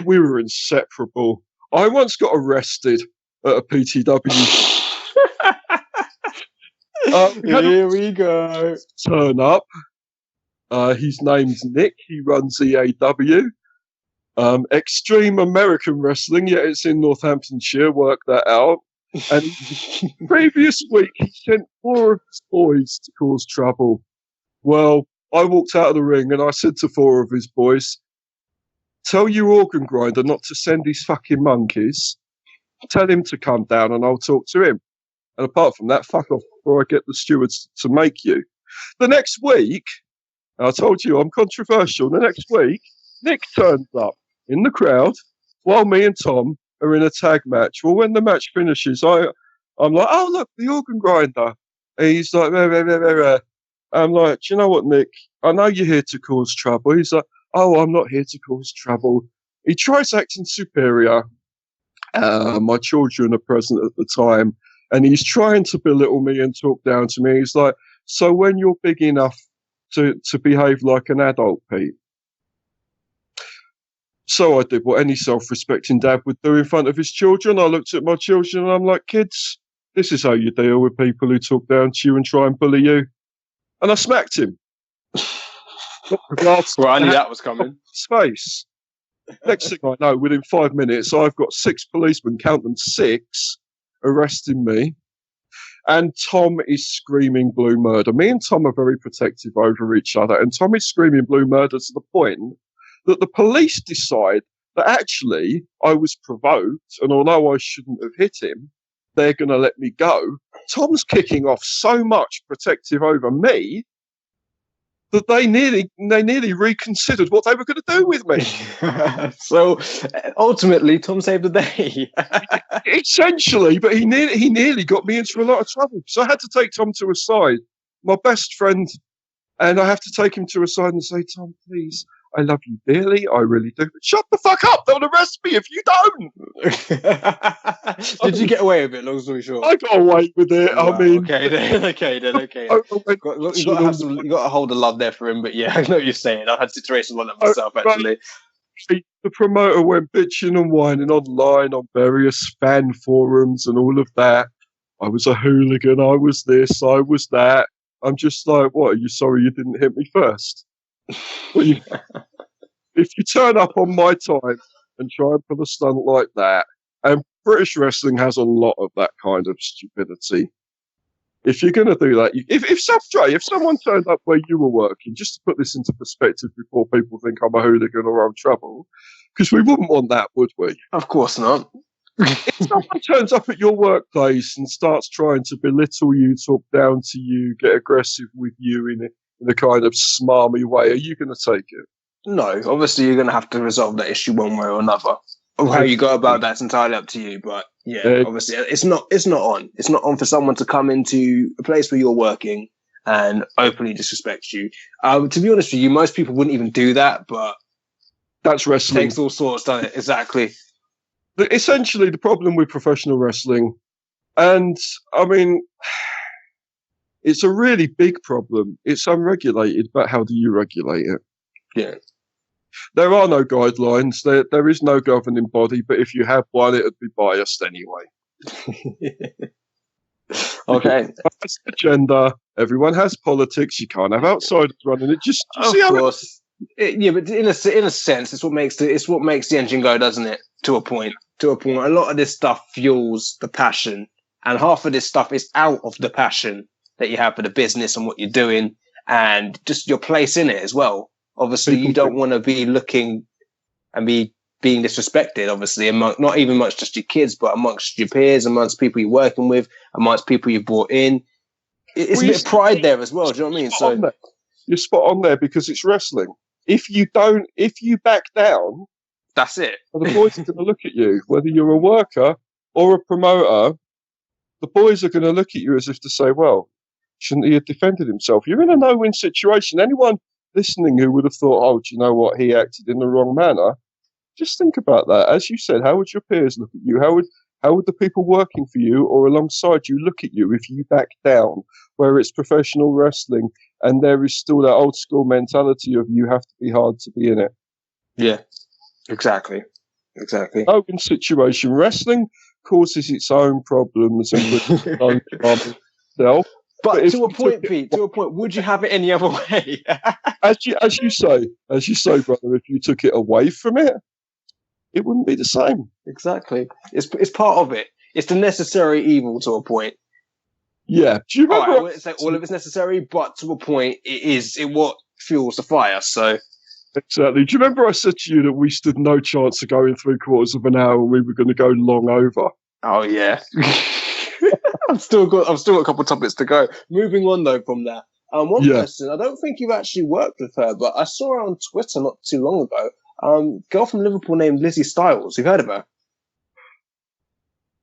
we were inseparable. I once got arrested at a PTW. Here we go. Turn up. His name's Nick. He runs EAW. Extreme American Wrestling. Yeah, it's in Northamptonshire. Work that out. And previous week, he sent 4 of his boys to cause trouble. Well, I walked out of the ring and I said to 4 of his boys, "Tell your organ grinder not to send these fucking monkeys. Tell him to come down and I'll talk to him. And apart from that, fuck off before I get the stewards to make you." The next week, I told you I'm controversial. The next week, Nick turns up in the crowd while me and Tom are in a tag match. Well, when the match finishes, I'm like, "Oh, look, the organ grinder." And he's like, "Rah, rah, rah, rah, rah." I'm like, "Do you know what, Nick? I know you're here to cause trouble." He's like, "Oh, I'm not here to cause trouble." He tries acting superior. My children are present at the time, and he's trying to belittle me and talk down to me. He's like, "So when you're big enough to behave like an adult, Pete?" So I did what any self-respecting dad would do in front of his children. I looked at my children and I'm like, "Kids, this is how you deal with people who talk down to you and try and bully you." And I smacked him. Well, I knew that was coming. His face. Next thing I know, within 5 minutes, I've got 6 policemen, count them 6, arresting me. And Tom is screaming blue murder. Me and Tom are very protective over each other. And Tom is screaming blue murder to the point that the police decide that actually I was provoked. And although I shouldn't have hit him, they're going to let me go. Tom's kicking off so much protective over me that they nearly reconsidered what they were going to do with me. So ultimately, Tom saved the day. Essentially, but he nearly got me into a lot of trouble. So I had to take Tom to a side, my best friend, and I have to take him to a side and say, "Tom, please, I love you dearly. I really do. But shut the fuck up. They'll arrest me if you don't." Did you get away with it, long story short? I got away with it. Wow, I mean... Okay then. You got to hold the love there for him, but yeah, I know what you're saying. I had situations like that myself, actually. the promoter went bitching and whining online on various fan forums and all of that. I was a hooligan, I was this, I was that. I'm just like, what, are you sorry you didn't hit me first? Well, if you turn up on my time and try and put a stunt like that, and British wrestling has a lot of that kind of stupidity. If you're going to do that, if someone turned up where you were working, just to put this into perspective before people think I'm a hooligan or I'm trouble, because we wouldn't want that, would we? Of course not. If someone turns up at your workplace and starts trying to belittle you, talk down to you, get aggressive with you in a kind of smarmy way, are you going to take it? No, obviously you're going to have to resolve that issue one way or another. How you go about that's entirely up to you. But yeah, obviously it's not on. It's not on for someone to come into a place where you're working and openly disrespect you. To be honest with you, most people wouldn't even do that, but that's wrestling. Takes all sorts, doesn't it? Exactly. Essentially, the problem with professional wrestling, and I mean, it's a really big problem. It's unregulated, but how do you regulate it? Yeah. There are no guidelines. There is no governing body, but if you have one, it would be biased anyway. Okay. That's agenda. Everyone has politics. You can't have outsiders running it. Just of course. Yeah, but in a sense, it's what makes the engine go, doesn't it? To a point. A lot of this stuff fuels the passion, and half of this stuff is out of the passion that you have for the business and what you're doing, and just your place in it as well. Obviously, you don't want to be looking and being disrespected, obviously, not even much just your kids, but amongst your peers, amongst people you're working with, amongst people you've brought in. It's a bit of pride there as well, do you know what I mean? So you're spot on there because it's wrestling. If you back down, that's it. The boys are going to look at you, whether you're a worker or a promoter, the boys are going to look at you as if to say, well, shouldn't he have defended himself? You're in a no-win situation. Anyone listening who would have thought, oh, do you know what, he acted in the wrong manner, just think about that. As you said, how would your peers look at you? How would the people working for you or alongside you look at you if you back down, where it's professional wrestling and there is still that old school mentality of you have to be hard to be in it? Yeah, exactly. No-win situation. Wrestling causes its own problems and its own trouble itself. But to a point, Pete, would you have it any other way? as you say, brother, if you took it away from it, it wouldn't be the same. Exactly. It's part of it. It's the necessary evil to a point. Yeah. Do you remember? I wouldn't say all of it's necessary, but to a point, it what fuels the fire. So. Exactly. Do you remember I said to you that we stood no chance of going 3/4 of an hour and we were going to go long over? Oh yeah. I've still got a couple of topics to go. Moving on though from that. One person, I don't think you've actually worked with her, but I saw her on Twitter not too long ago. Girl from Liverpool named Lizzie Styles. You've heard of her?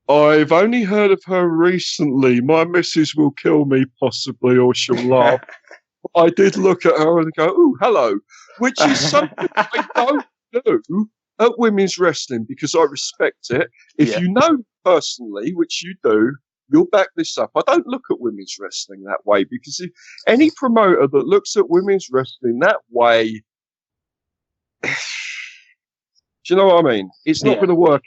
I've only heard of her recently. My missus will kill me possibly, or she'll laugh. I did look at her and go, "Ooh, hello," which is something I don't do at women's wrestling because I respect it. If you know personally, which you do, you'll back this up. I don't look at women's wrestling that way because if any promoter that looks at women's wrestling that way, do you know what I mean? It's not going to work.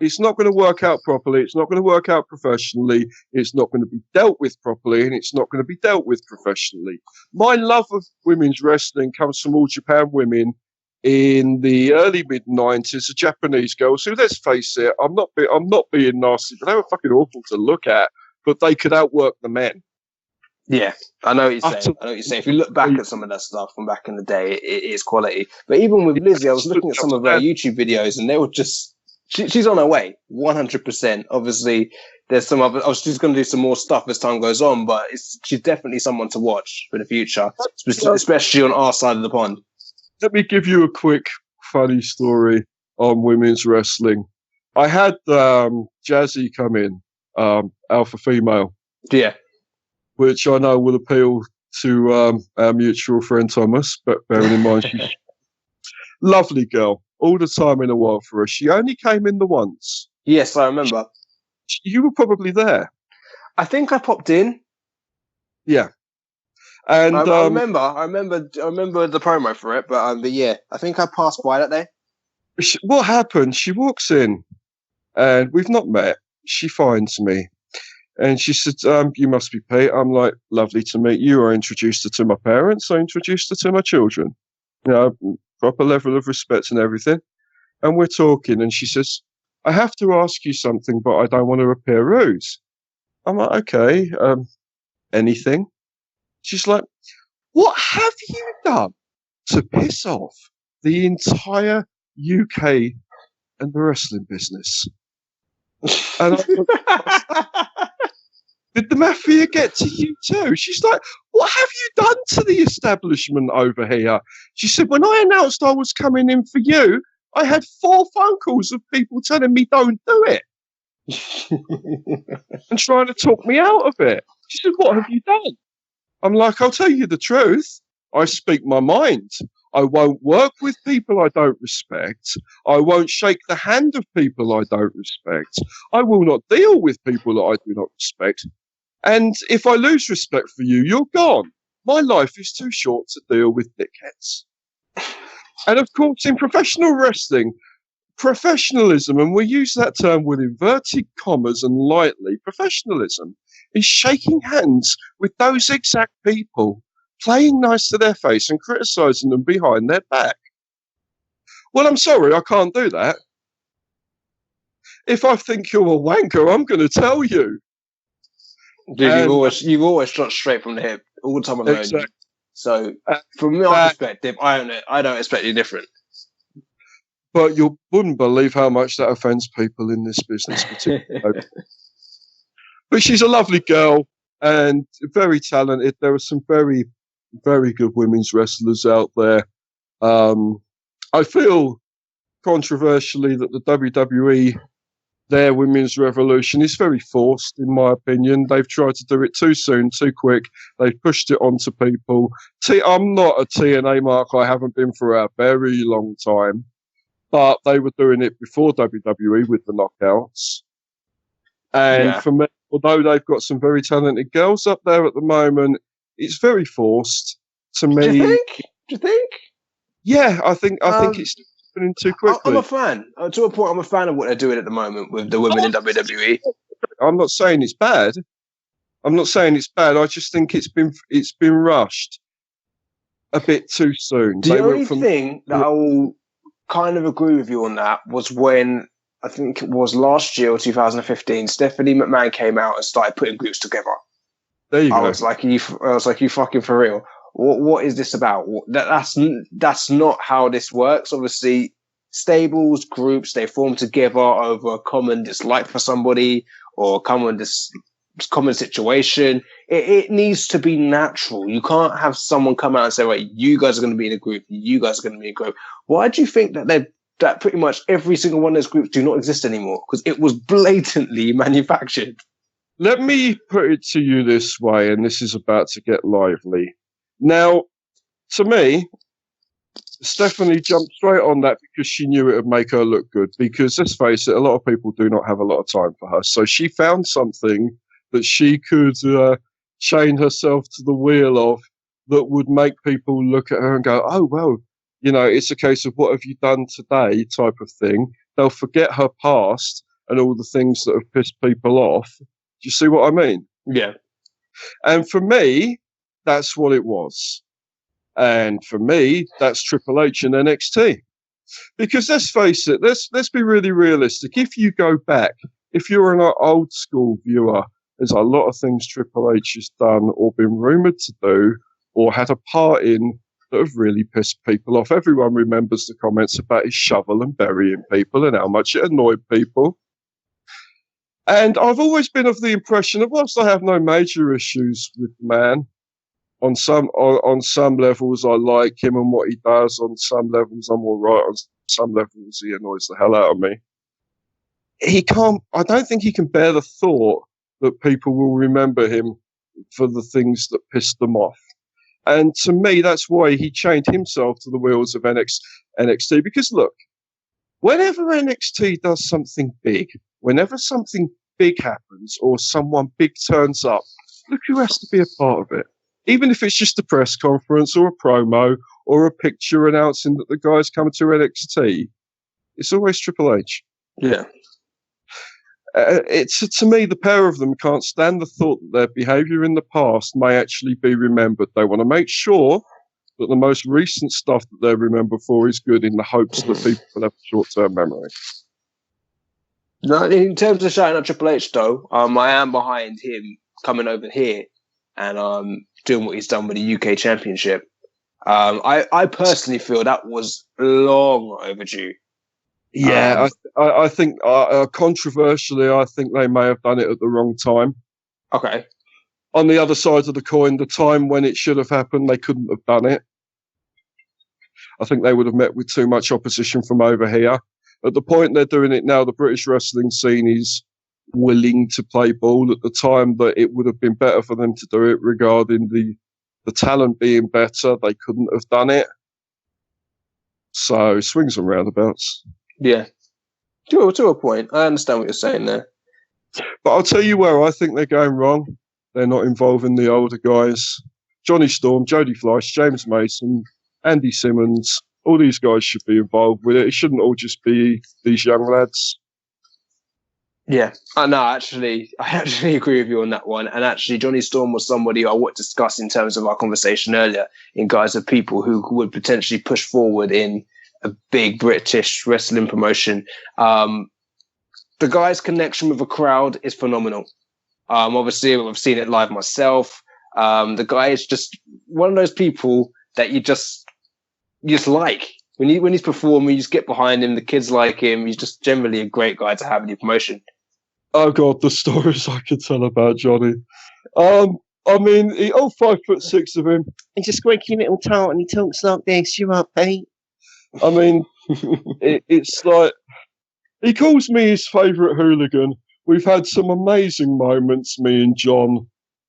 It's not going to work out properly. It's not going to work out professionally. It's not going to be dealt with properly, and it's not going to be dealt with professionally. My love of women's wrestling comes from All Japan women in the early mid-90s, the Japanese girls who, let's face it, I'm not being nasty, but they were fucking awful to look at, but they could outwork the men. Yeah, I know what you're saying. If you look back at some of that stuff from back in the day, it is quality. But even with Lizzie, I was looking at some of her YouTube videos, and they were just... She's on her way, 100%. Obviously, there's some other... she's going to do some more stuff as time goes on, but she's definitely someone to watch for the future, especially on our side of the pond. Let me give you a quick, funny story on women's wrestling. I had Jazzy come in, alpha female. Yeah. Which I know will appeal to our mutual friend Thomas, but bearing in mind she's lovely girl. All the time in a while for her. She only came in the once. Yes, I remember. You were probably there. I think I popped in. Yeah. And I remember the promo for it, but yeah, I think I passed by that day. What happened? She walks in, and we've not met. She finds me, and she said, "You must be Pete." I'm like, "Lovely to meet you." I introduced her to my parents. I introduced her to my children. You know, proper level of respect and everything. And we're talking, and she says, "I have to ask you something, but I don't want to appear rude." I'm like, "Okay, anything?" She's like, "What have you done to piss off the entire UK and the wrestling business?" And did the mafia get to you too? She's like, "What have you done to the establishment over here?" She said, "When I announced I was coming in for you, I had 4 phone calls of people telling me don't do it and trying to talk me out of it." She said, "What have you done?" I'm like, "I'll tell you the truth. I speak my mind. I won't work with people I don't respect. I won't shake the hand of people I don't respect. I will not deal with people that I do not respect. And if I lose respect for you, you're gone. My life is too short to deal with dickheads." And of course, in professional wrestling, professionalism, and we use that term with inverted commas and lightly, professionalism is shaking hands with those exact people, playing nice to their face and criticising them behind their back. Well, I'm sorry, I can't do that. If I think you're a wanker, I'm going to tell you. Dude, you've always shot straight from the hip all the time I've known you. So from my perspective, I don't expect you different. But you wouldn't believe how much that offends people in this business, particularly. But she's a lovely girl and very talented. There are some very, very good women's wrestlers out there. I feel controversially that the WWE, their women's revolution, is very forced, in my opinion. They've tried to do it too soon, too quick. They've pushed it onto people. I'm not a TNA mark. I haven't been for a very long time. But they were doing it before WWE with the knockouts. And for me, although they've got some very talented girls up there at the moment, it's very forced to me. Do you think? Yeah, I think it's happening too quickly. I'm a fan. To a point, I'm a fan of what they're doing at the moment with the women in WWE. I'm not saying it's bad. I just think it's been rushed a bit too soon. The only thing that I will kind of agree with you on that was when, I think it was last year or 2015, Stephanie McMahon came out and started putting groups together. There you go. I was like, you fucking for real? What is this about? That's not how this works. Obviously, stables, groups, they form together over a common dislike for somebody or common situation. It needs to be natural. You can't have someone come out and say, right, you guys are going to be in a group, you guys are going to be in a group. Why do you think that pretty much every single one of those groups do not exist anymore? Because it was blatantly manufactured. Let me put it to you this way, and this is about to get lively. Now, to me, Stephanie jumped straight on that because she knew it would make her look good. Because let's face it, a lot of people do not have a lot of time for her. So she found something that she could chain herself to the wheel of that would make people look at her and go, "Oh, well, you know, it's a case of what have you done today," type of thing. They'll forget her past and all the things that have pissed people off. Do you see what I mean? Yeah. And for me, that's what it was. And for me, that's Triple H and NXT. Because let's face it, let's be really realistic. If you go back, if you're an old school viewer, there's a lot of things Triple H has done or been rumoured to do or had a part in that have really pissed people off. Everyone remembers the comments about his shovel and burying people and how much it annoyed people. And I've always been of the impression that whilst I have no major issues with the man, on some levels I like him and what he does. On some levels I'm all right. On some levels he annoys the hell out of me. I don't think he can bear the thought that people will remember him for the things that pissed them off. And to me, that's why he chained himself to the wheels of NXT. Because look, whenever NXT does something big, whenever something big happens or someone big turns up, look who has to be a part of it. Even if it's just a press conference or a promo or a picture announcing that the guy's coming to NXT, It's always Triple H. Yeah. It's to me, the pair of them can't stand the thought that their behaviour in the past may actually be remembered. They want to make sure that the most recent stuff that they remember for is good, in the hopes that people will have a short-term memory. No, in terms of shouting out Triple H, though, I am behind him coming over here and doing what he's done with the UK Championship. I personally feel that was long overdue. Yeah, I think controversially, I think they may have done it at the wrong time. Okay. On the other side of the coin, the time when it should have happened, they couldn't have done it. I think they would have met with too much opposition from over here. At the point they're doing it now, the British wrestling scene is willing to play ball. At the time that it would have been better for them to do it regarding the talent being better, they couldn't have done it. So, swings and roundabouts. Yeah. To a point. I understand what you're saying there. But I'll tell you where I think they're going wrong. They're not involving the older guys. Johnny Storm, Jody Fleisch, James Mason, Andy Simmons, all these guys should be involved with it. It shouldn't all just be these young lads. Yeah. No, I actually agree with you on that one. And actually, Johnny Storm was somebody I would discuss in terms of our conversation earlier, in guys of people who would potentially push forward in a big British wrestling promotion. The guy's connection with a crowd is phenomenal. Obviously, I've seen it live myself. The guy is just one of those people that you just like. When he's performing, you just get behind him. The kids like him. He's just generally a great guy to have in your promotion. Oh God, the stories I could tell about Johnny. I mean, all 5'6" of him. He's a squeaky little tart, and he talks like this. You up, Pete? I mean, it's like he calls me his favourite hooligan. We've had some amazing moments, me and John.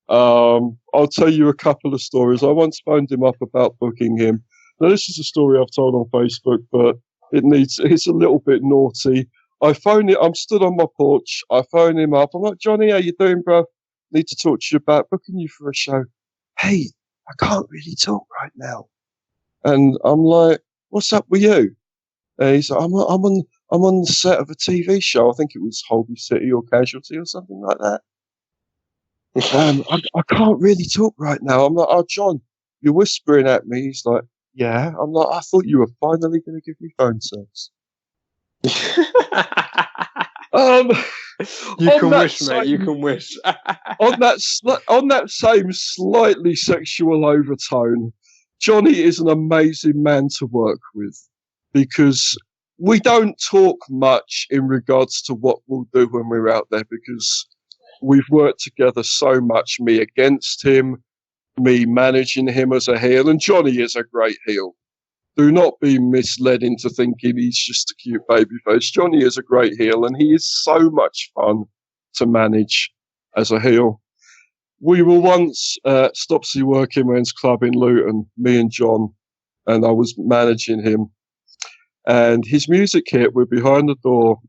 I'll tell you a couple of stories. I once phoned him up about booking him. Now, this is a story I've told on Facebook, but it's a little bit naughty. I'm stood on my porch. I phone him up. I'm like, Johnny, how you doing, bro? Need to talk to you about booking you for a show. Hey, I can't really talk right now. And I'm like, what's up with you? And he's like, I'm on the set of a TV show. I think it was Holby City or Casualty or something like that. I can't really talk right now. I'm like, oh, John, you're whispering at me. He's like, yeah. I'm like, I thought you were finally going to give me phone sex. You can wish, mate. You can wish. on that same slightly sexual overtone, Johnny is an amazing man to work with, because we don't talk much in regards to what we'll do when we're out there, because we've worked together so much, me against him, me managing him as a heel, and Johnny is a great heel. Do not be misled into thinking he's just a cute babyface. Johnny is a great heel, and he is so much fun to manage as a heel. We were once at Stopsy Working Men's Club in Luton, me and John, and I was managing him. And his music hit, we're behind the door,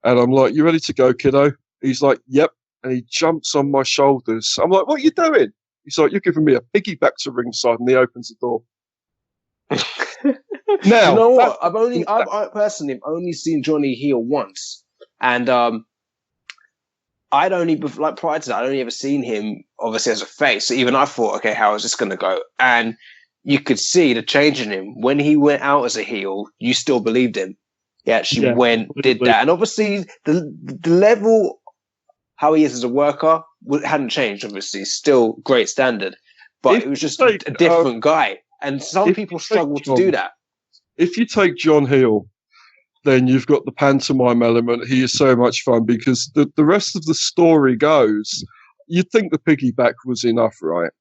and I'm like, you ready to go, kiddo? He's like, yep. And he jumps on my shoulders. I'm like, what are you doing? He's like, you're giving me a piggyback to ringside, and he opens the door. Now, you know what? I personally have only seen Johnny heel once, and I'd only like prior to that, I'd only ever seen him obviously as a face. So even I thought, okay, how is this going to go? And you could see the change in him when he went out as a heel. You still believed him. He actually did that, and obviously the level how he is as a worker hadn't changed. Obviously, still great standard, but it was just a different guy. And some people struggle to do that. If you take John Hill, then you've got the pantomime element. He is so much fun, because the rest of the story goes, you'd think the piggyback was enough, right?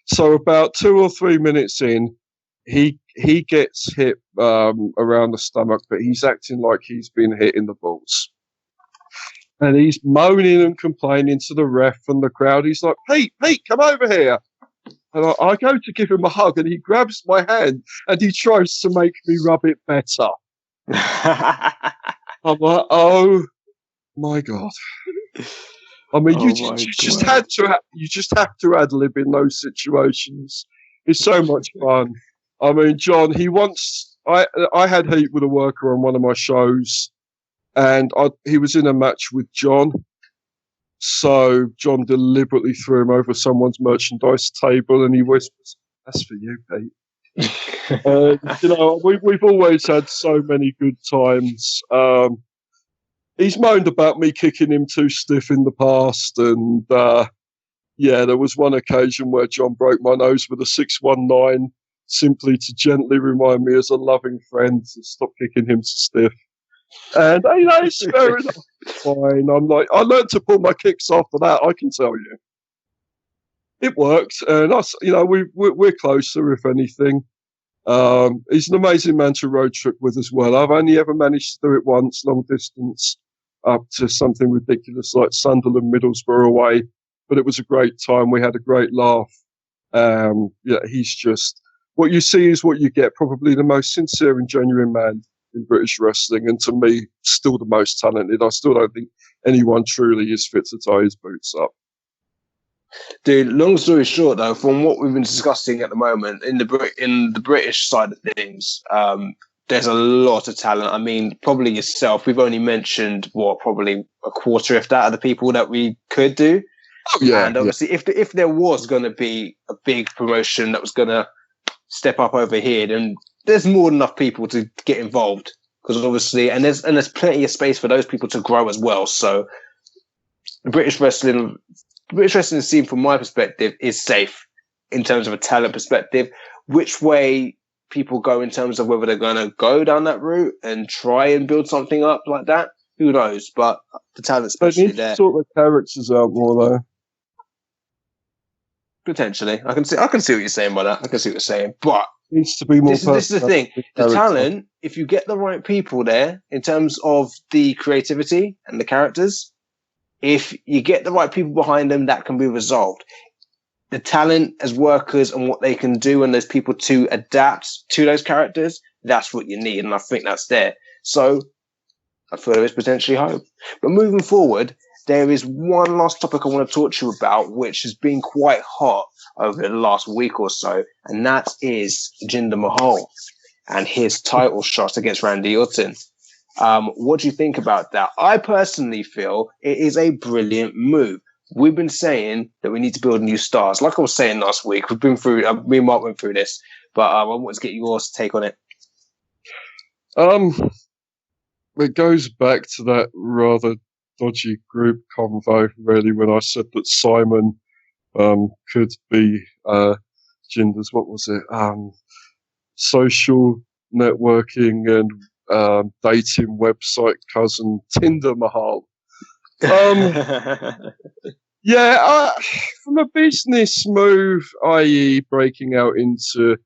So about 2 or 3 minutes in, he gets hit around the stomach, but he's acting like he's been hit in the balls. And he's moaning and complaining to the ref and the crowd. He's like, Pete, come over here. And I go to give him a hug, and he grabs my hand and he tries to make me rub it better. I'm like, oh my God. I mean, you just have to ad lib in those situations. It's so much fun. I mean, John, I had heat with a worker on one of my shows, and he was in a match with John. So John deliberately threw him over someone's merchandise table, and he whispers, "That's for you, Pete." We've always had so many good times. He's moaned about me kicking him too stiff in the past, and there was one occasion where John broke my nose with a 619, simply to gently remind me as a loving friend to stop kicking him too stiff. And it's fair enough. It's fine. I'm like, I learned to pull my kicks after that. I can tell you, it worked, and us, we're closer if anything. He's an amazing man to road trip with as well. I've only ever managed to do it once, long distance, up to something ridiculous like Sunderland, Middlesbrough away. But it was a great time. We had a great laugh. He's just, what you see is what you get. Probably the most sincere and genuine man in British wrestling, and to me, still the most talented. I still don't think anyone truly is fit to tie his boots up. Dude, long story short, though, from what we've been discussing at the moment in the British side of things, there's a lot of talent. I mean, probably yourself. We've only mentioned probably a quarter, if that, of the people that we could do. Oh, yeah, and obviously, if there was going to be a big promotion that was going to step up over here, then there's more than enough people to get involved. Because obviously, and there's plenty of space for those people to grow as well. So, the British wrestling scene, from my perspective, is safe in terms of a talent perspective. Which way people go in terms of whether they're going to go down that route and try and build something up like that, who knows? But the talent's especially there. Sort the characters out more though. Potentially, I can see what you're saying by that. I can see what you're saying, but needs to be more. This is the thing: the talent. If you get the right people there, in terms of the creativity and the characters, if you get the right people behind them, that can be resolved. The talent as workers and what they can do, and there's people to adapt to those characters. That's what you need, and I think that's there. So I feel there is potentially hope. But moving forward, there is one last topic I want to talk to you about, which has been quite hot over the last week or so, and that is Jinder Mahal and his title shot against Randy Orton. What do you think about that? I personally feel it is a brilliant move. We've been saying that we need to build new stars. Like I was saying last week, we've been through, me and Mark went through this, but I want to get your take on it. It goes back to that rather dodgy group convo, really, when I said that Simon could be Jinder's, what was it, social networking and dating website cousin, Tinder Mahal. From a business move, i.e. breaking out into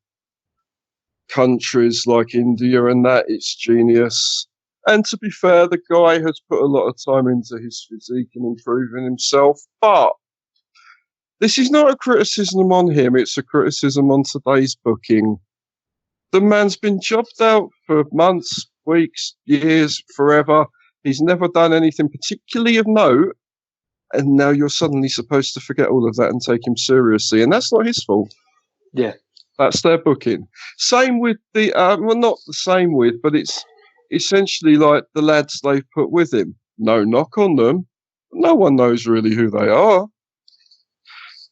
countries like India and that, it's genius. And to be fair, the guy has put a lot of time into his physique and improving himself. But this is not a criticism on him, it's a criticism on today's booking. The man's been jobbed out for months, weeks, years, forever. He's never done anything particularly of note. And now you're suddenly supposed to forget all of that and take him seriously. And that's not his fault. Yeah. That's their booking. Same with the, not the same with, but it's essentially like the lads they've put with him. No knock on them. No one knows really who they are.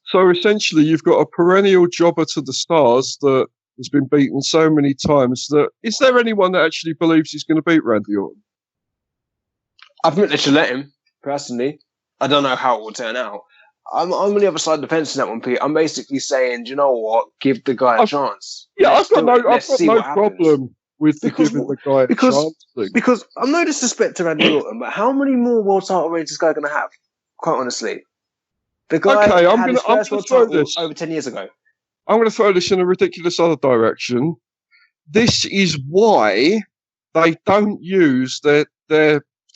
So essentially you've got a perennial jobber to the stars that has been beaten so many times that, is there anyone that actually believes he's going to beat Randy Orton? I think they should let him, personally. I don't know how it will turn out. I'm on the other side of the fence in that one, Pete. I'm basically saying, do you know what? Give the guy a chance. Yeah, I've got no problem with giving the guy a chance thing. Because I'm no disrespect to Randy Orton, but how many more world title reigns is this guy going to have? Quite honestly. The guy had his first world title over 10 years ago. I'm going to throw this in a ridiculous other direction. This is why they don't use their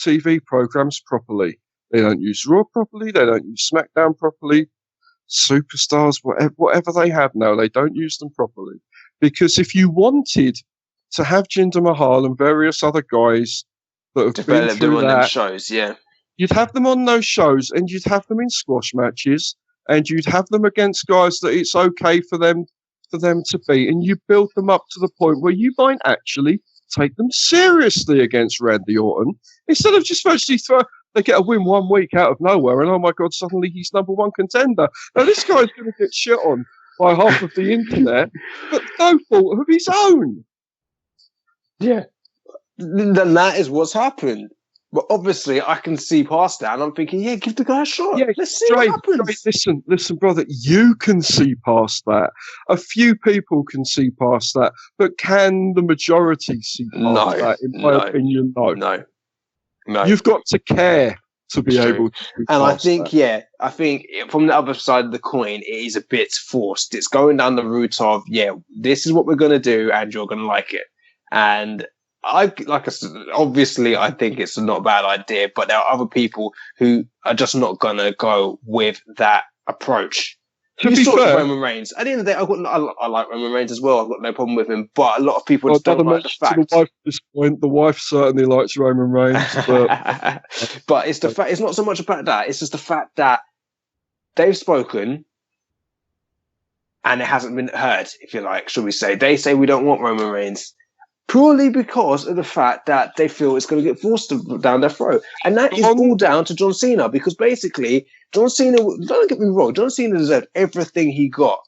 TV programs properly. They don't use Raw properly. They don't use SmackDown properly. Superstars, whatever they have now, they don't use them properly. Because if you wanted to have Jinder Mahal and various other guys that have been through that, them shows, yeah, you'd have them on those shows, and you'd have them in squash matches, and you'd have them against guys that it's okay for them for them to beat, and you build them up to the point where you might actually take them seriously against Randy Orton, instead of just virtually they get a win 1 week out of nowhere, and oh my God, suddenly he's number one contender. Now this guy's going to get shit on by half of the internet, but no fault of his own. Yeah. Then that is what's happened. But obviously, I can see past that, and I'm thinking, yeah, give the guy a shot. Yeah, let's see what happens. Listen, brother, you can see past that. A few people can see past that, but can the majority see past that? In my opinion, no. You've got to care to be able to see and past I think from the other side of the coin, it is a bit forced. It's going down the route of, this is what we're going to do, and you're going to like it. And like I said, obviously, I think it's not a bad idea, but there are other people who are just not going to go with that approach. To be fair, Roman Reigns. At the end of the day, I like Roman Reigns as well. I've got no problem with him, but a lot of people just don't like the fact. To the wife at this point, the wife certainly likes Roman Reigns, but but it's the fact. It's not so much about that. It's just the fact that they've spoken, and it hasn't been heard. If you like, should we say? They say we don't want Roman Reigns. Purely because of the fact that they feel it's going to get forced down their throat. And that is all down to John Cena, because basically, John Cena, don't get me wrong, John Cena deserved everything he got.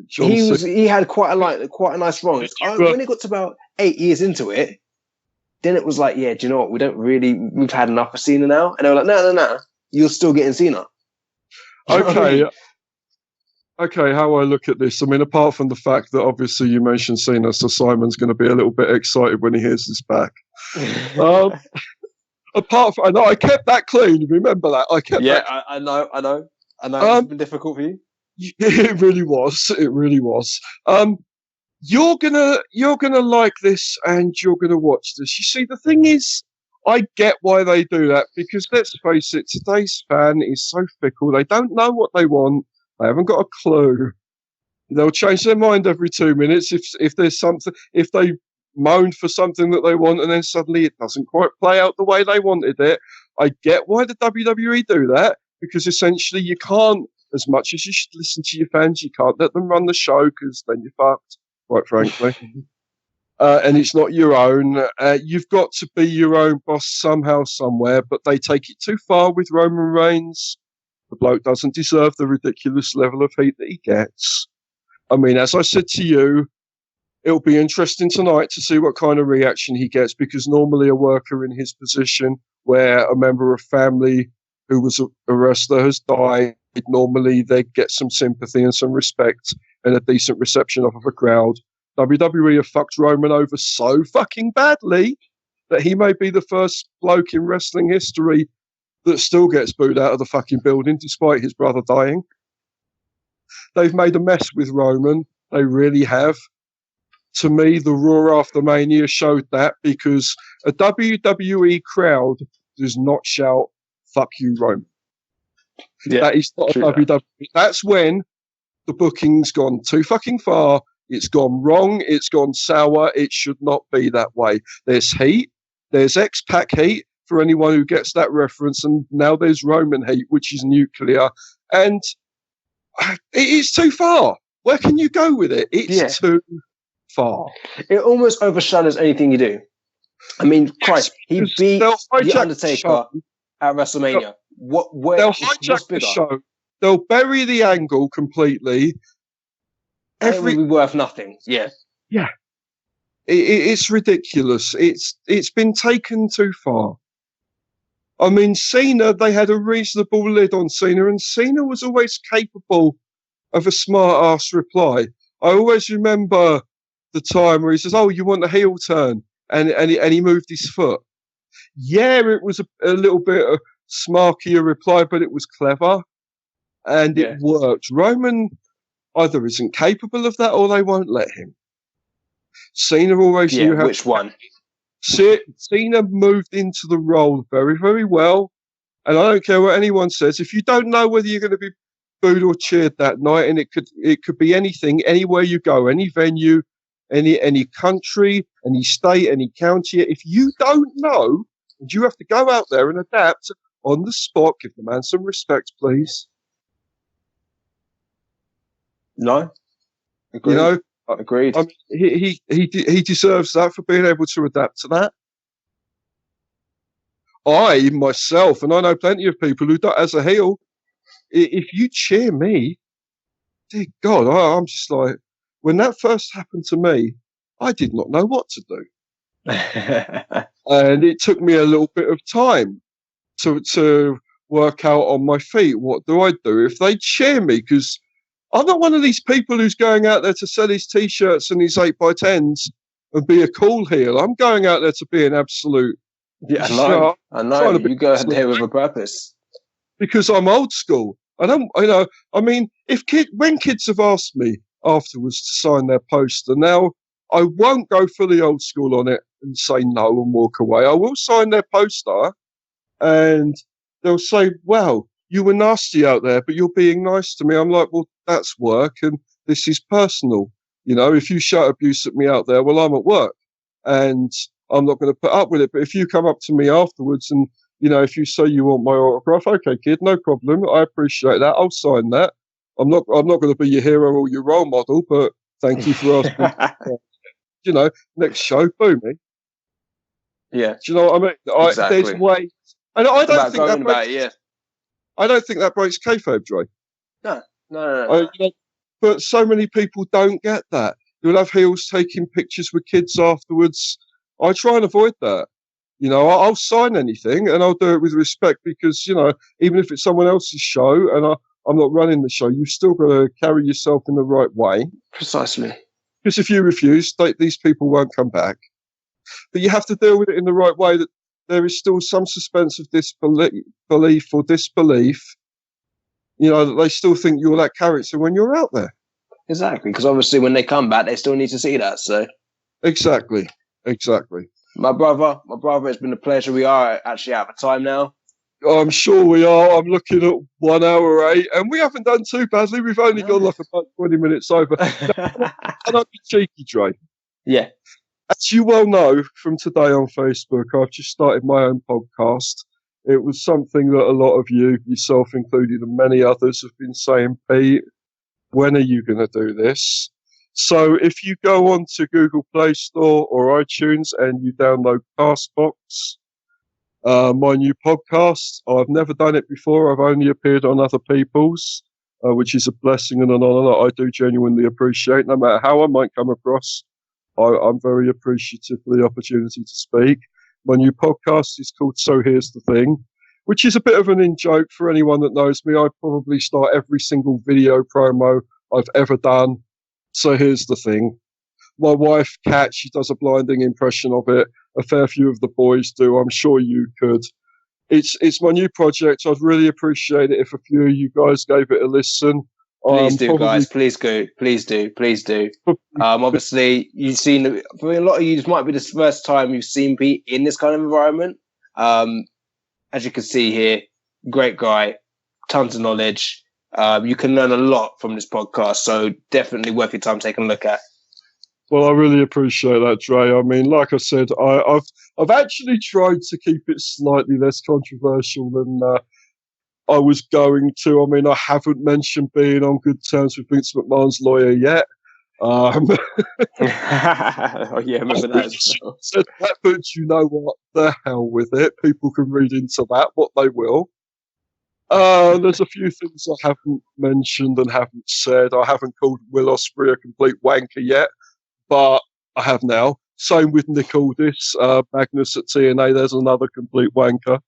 He had quite a nice run. When it got to about 8 years into it, then it was like, do you know what? We've had enough of Cena now. And they were like, no, you're still getting Cena. Okay. Okay, how I look at this, I mean, apart from the fact that obviously you mentioned Cena, so Simon's going to be a little bit excited when he hears this back. Apart from, I kept that clean. Remember that? I kept. Yeah, I know. It's been difficult for you. It really was. It really was. You're gonna like this, and you're gonna watch this. You see, the thing is, I get why they do that, because let's face it, today's fan is so fickle. They don't know what they want. They haven't got a clue. They'll change their mind every 2 minutes if there's something, if they moaned for something that they want and then suddenly it doesn't quite play out the way they wanted it. I get why the WWE do that, because essentially you can't, as much as you should listen to your fans, you can't let them run the show, because then you're fucked, quite frankly. And it's not your own. You've got to be your own boss somehow, somewhere, but they take it too far with Roman Reigns. The bloke doesn't deserve the ridiculous level of heat that he gets. I mean, as I said to you, it'll be interesting tonight to see what kind of reaction he gets, because normally a worker in his position, where a member of family who was a wrestler has died, normally they get some sympathy and some respect and a decent reception off of a crowd. WWE have fucked Roman over so fucking badly that he may be the first bloke in wrestling history that still gets booed out of the fucking building despite his brother dying. They've made a mess with Roman. They really have. To me, the Raw after Mania showed that, because a WWE crowd does not shout, "Fuck you, Roman." Yeah, that is not a WWE. That's when the booking's gone too fucking far. It's gone wrong. It's gone sour. It should not be that way. There's heat. There's X-Pac heat, for anyone who gets that reference, and now there's Roman heat, which is nuclear, and it is too far. Where can you go with it? It's too far. It almost overshadows anything you do. I mean, Christ, he beat The Undertaker at WrestleMania. They'll hijack the show. They'll bury the angle completely. It will be worth nothing. Yeah. It's ridiculous. It's been taken too far. I mean, Cena, they had a reasonable lid on Cena, and Cena was always capable of a smart-ass reply. I always remember the time where he says, "Oh, you want a heel turn?" And he moved his foot. Yeah, it was a little bit of smarkier reply, but it was clever, and it worked. Roman either isn't capable of that, or they won't let him. Cena always knew how. Which one? Cena moved into the role very, very well, and I don't care what anyone says. If you don't know whether you're going to be booed or cheered that night, and it could be anything, anywhere you go, any venue, any country, any state, any county. If you don't know, and you have to go out there and adapt on the spot, give the man some respect, please. No, You know, Agreed. I mean, he deserves that for being able to adapt to that. I myself, and I know plenty of people who, as a heel, if you cheer me, dear God, I'm just like, when that first happened to me, I did not know what to do. And it took me a little bit of time to work out on my feet. What do I do if they cheer me? Because I'm not one of these people who's going out there to sell his T-shirts and his 8x10s and be a cool heel. I'm going out there to be an absolute. Yeah, I know. You go there with a purpose. Because I'm old school. I mean, when kids have asked me afterwards to sign their poster, now I won't go fully old school on it and say no and walk away. I will sign their poster and they'll say, well, you were nasty out there, but you're being nice to me. I'm like, well, that's work and this is personal. You know, if you shout abuse at me out there, well, I'm at work and I'm not going to put up with it. But if you come up to me afterwards and, you know, if you say you want my autograph, okay, kid, no problem. I appreciate that. I'll sign that. I'm not going to be your hero or your role model, but thank you for asking. You know, next show, boo me. Yeah. Do you know what I mean? Exactly. There's ways. And I don't think that breaks, yeah. I don't think that breaks kayfabe, Dre. No. But so many people don't get that. You'll have heels taking pictures with kids afterwards. I try and avoid that. You know, I'll sign anything and I'll do it with respect because, you know, even if it's someone else's show and I'm not running the show, you've still got to carry yourself in the right way. Precisely. Because if you refuse, these people won't come back. But you have to deal with it in the right way, that there is still some suspense of belief or disbelief. You know, that they still think you're that character when you're out there. Exactly, because obviously when they come back, they still need to see that. So exactly. My brother, it's been a pleasure. We are actually out of time now. I'm sure we are. I'm looking at 1 hour 8, and we haven't done too badly. We've only gone like about 20 minutes over. And I'll be cheeky, Dre. Yeah. As you well know from today on Facebook, I've just started my own podcast. It was something that a lot of you, yourself included, and many others have been saying, Pete, when are you going to do this? So if you go on to Google Play Store or iTunes and you download Castbox, my new podcast, I've never done it before. I've only appeared on other people's, which is a blessing and an honor that I do genuinely appreciate. No matter how I might come across, I'm very appreciative for the opportunity to speak. My new podcast is called So Here's the Thing, which is a bit of an in-joke for anyone that knows me. I probably start every single video promo I've ever done. So here's the thing. My wife, Kat, she does a blinding impression of it. A fair few of the boys do. I'm sure you could. It's my new project. I'd really appreciate it if a few of you guys gave it a listen. Please do, guys. Please go. Please do. Obviously, you've seen, for a lot of you, this might be the first time you've seen Pete in this kind of environment. As you can see here, great guy, tons of knowledge. You can learn a lot from this podcast, so definitely worth your time taking a look at. Well, I really appreciate that, Dre. I mean, like I said, I've actually tried to keep it slightly less controversial than I was going to. I mean, I haven't mentioned being on good terms with Vince McMahon's lawyer yet. Oh yeah, remember that. But you know what? The hell with it. People can read into that what they will. There's a few things I haven't mentioned and haven't said. I haven't called Will Ospreay a complete wanker yet, but I have now. Same with Nick Aldis, Magnus at TNA. There's another complete wanker.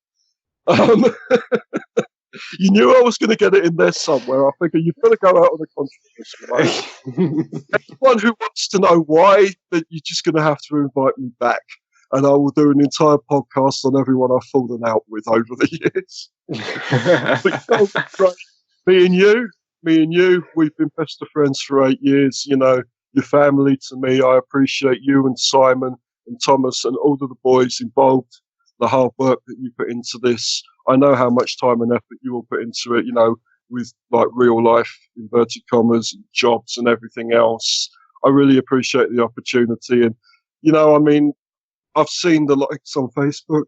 You knew I was going to get it in there somewhere. I figure you've got to go out on a controversial. Anyone who wants to know why, then you're just going to have to invite me back, and I will do an entire podcast on everyone I've fallen out with over the years. But, me and you, we've been best of friends for 8 years. You know, your family to me. I appreciate you and Simon and Thomas and all of the boys involved, the hard work that you put into this. I know how much time and effort you all put into it, you know, with like real life, inverted commas, and jobs and everything else. I really appreciate the opportunity. And, you know, I mean, I've seen the likes on Facebook.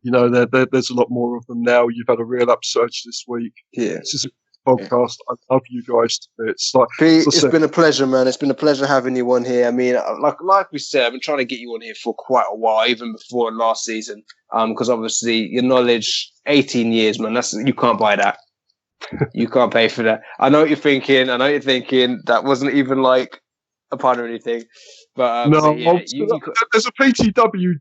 You know, there's a lot more of them now. You've had a real upsurge this week. Yeah. This is a podcast. I love you guys to bits. Like, Pete, it's been a pleasure, man. It's been a pleasure having you on here. I mean, like we said, I've been trying to get you on here for quite a while, even before last season. Because obviously your knowledge, 18 years, man. You can't buy that. You can't pay for that. I know what you're thinking. That wasn't even like a pun or anything. But no, yeah, there's a PTW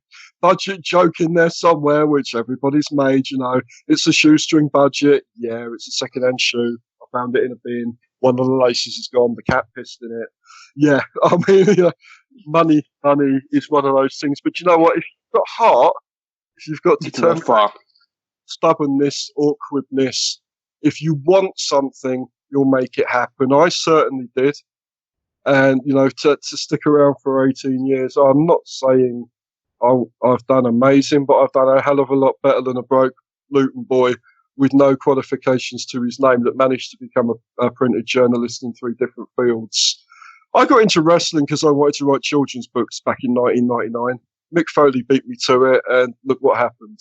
budget joke in there somewhere, which everybody's made. You know, it's a shoestring budget. Yeah, it's a second-hand shoe. I found it in a bin. One of the laces is gone. The cat pissed in it. Yeah, I mean, money is one of those things. But you know what? If you've got heart, if you've got determination, stubbornness, awkwardness, if you want something, you'll make it happen. I certainly did. And, you know, to stick around for 18 years, I'm not saying I've done amazing, but I've done a hell of a lot better than a broke Luton boy with no qualifications to his name that managed to become a printed journalist in 3 different fields. I got into wrestling because I wanted to write children's books back in 1999. Mick Foley beat me to it, and look what happened.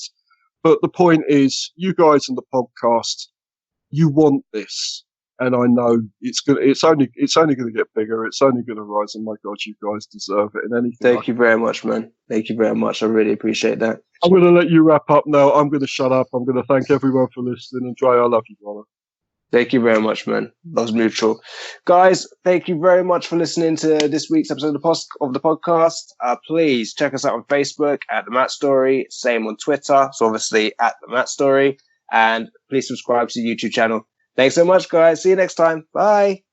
But the point is, you guys on the podcast, you want this. And I know it's only going to get bigger. It's only going to rise. And my God, you guys deserve it. And anything. Thank you very much, man. Thank you very much. I really appreciate that. I'm going to let you wrap up now. I'm going to shut up. I'm going to thank everyone for listening. And Dre, I love you, brother. Thank you very much, man. That was mutual. Guys, thank you very much for listening to this week's episode of the podcast. Please check us out on Facebook at The Matt Story. Same on Twitter. So obviously at The Matt Story. And please subscribe to the YouTube channel. Thanks so much, guys. See you next time. Bye.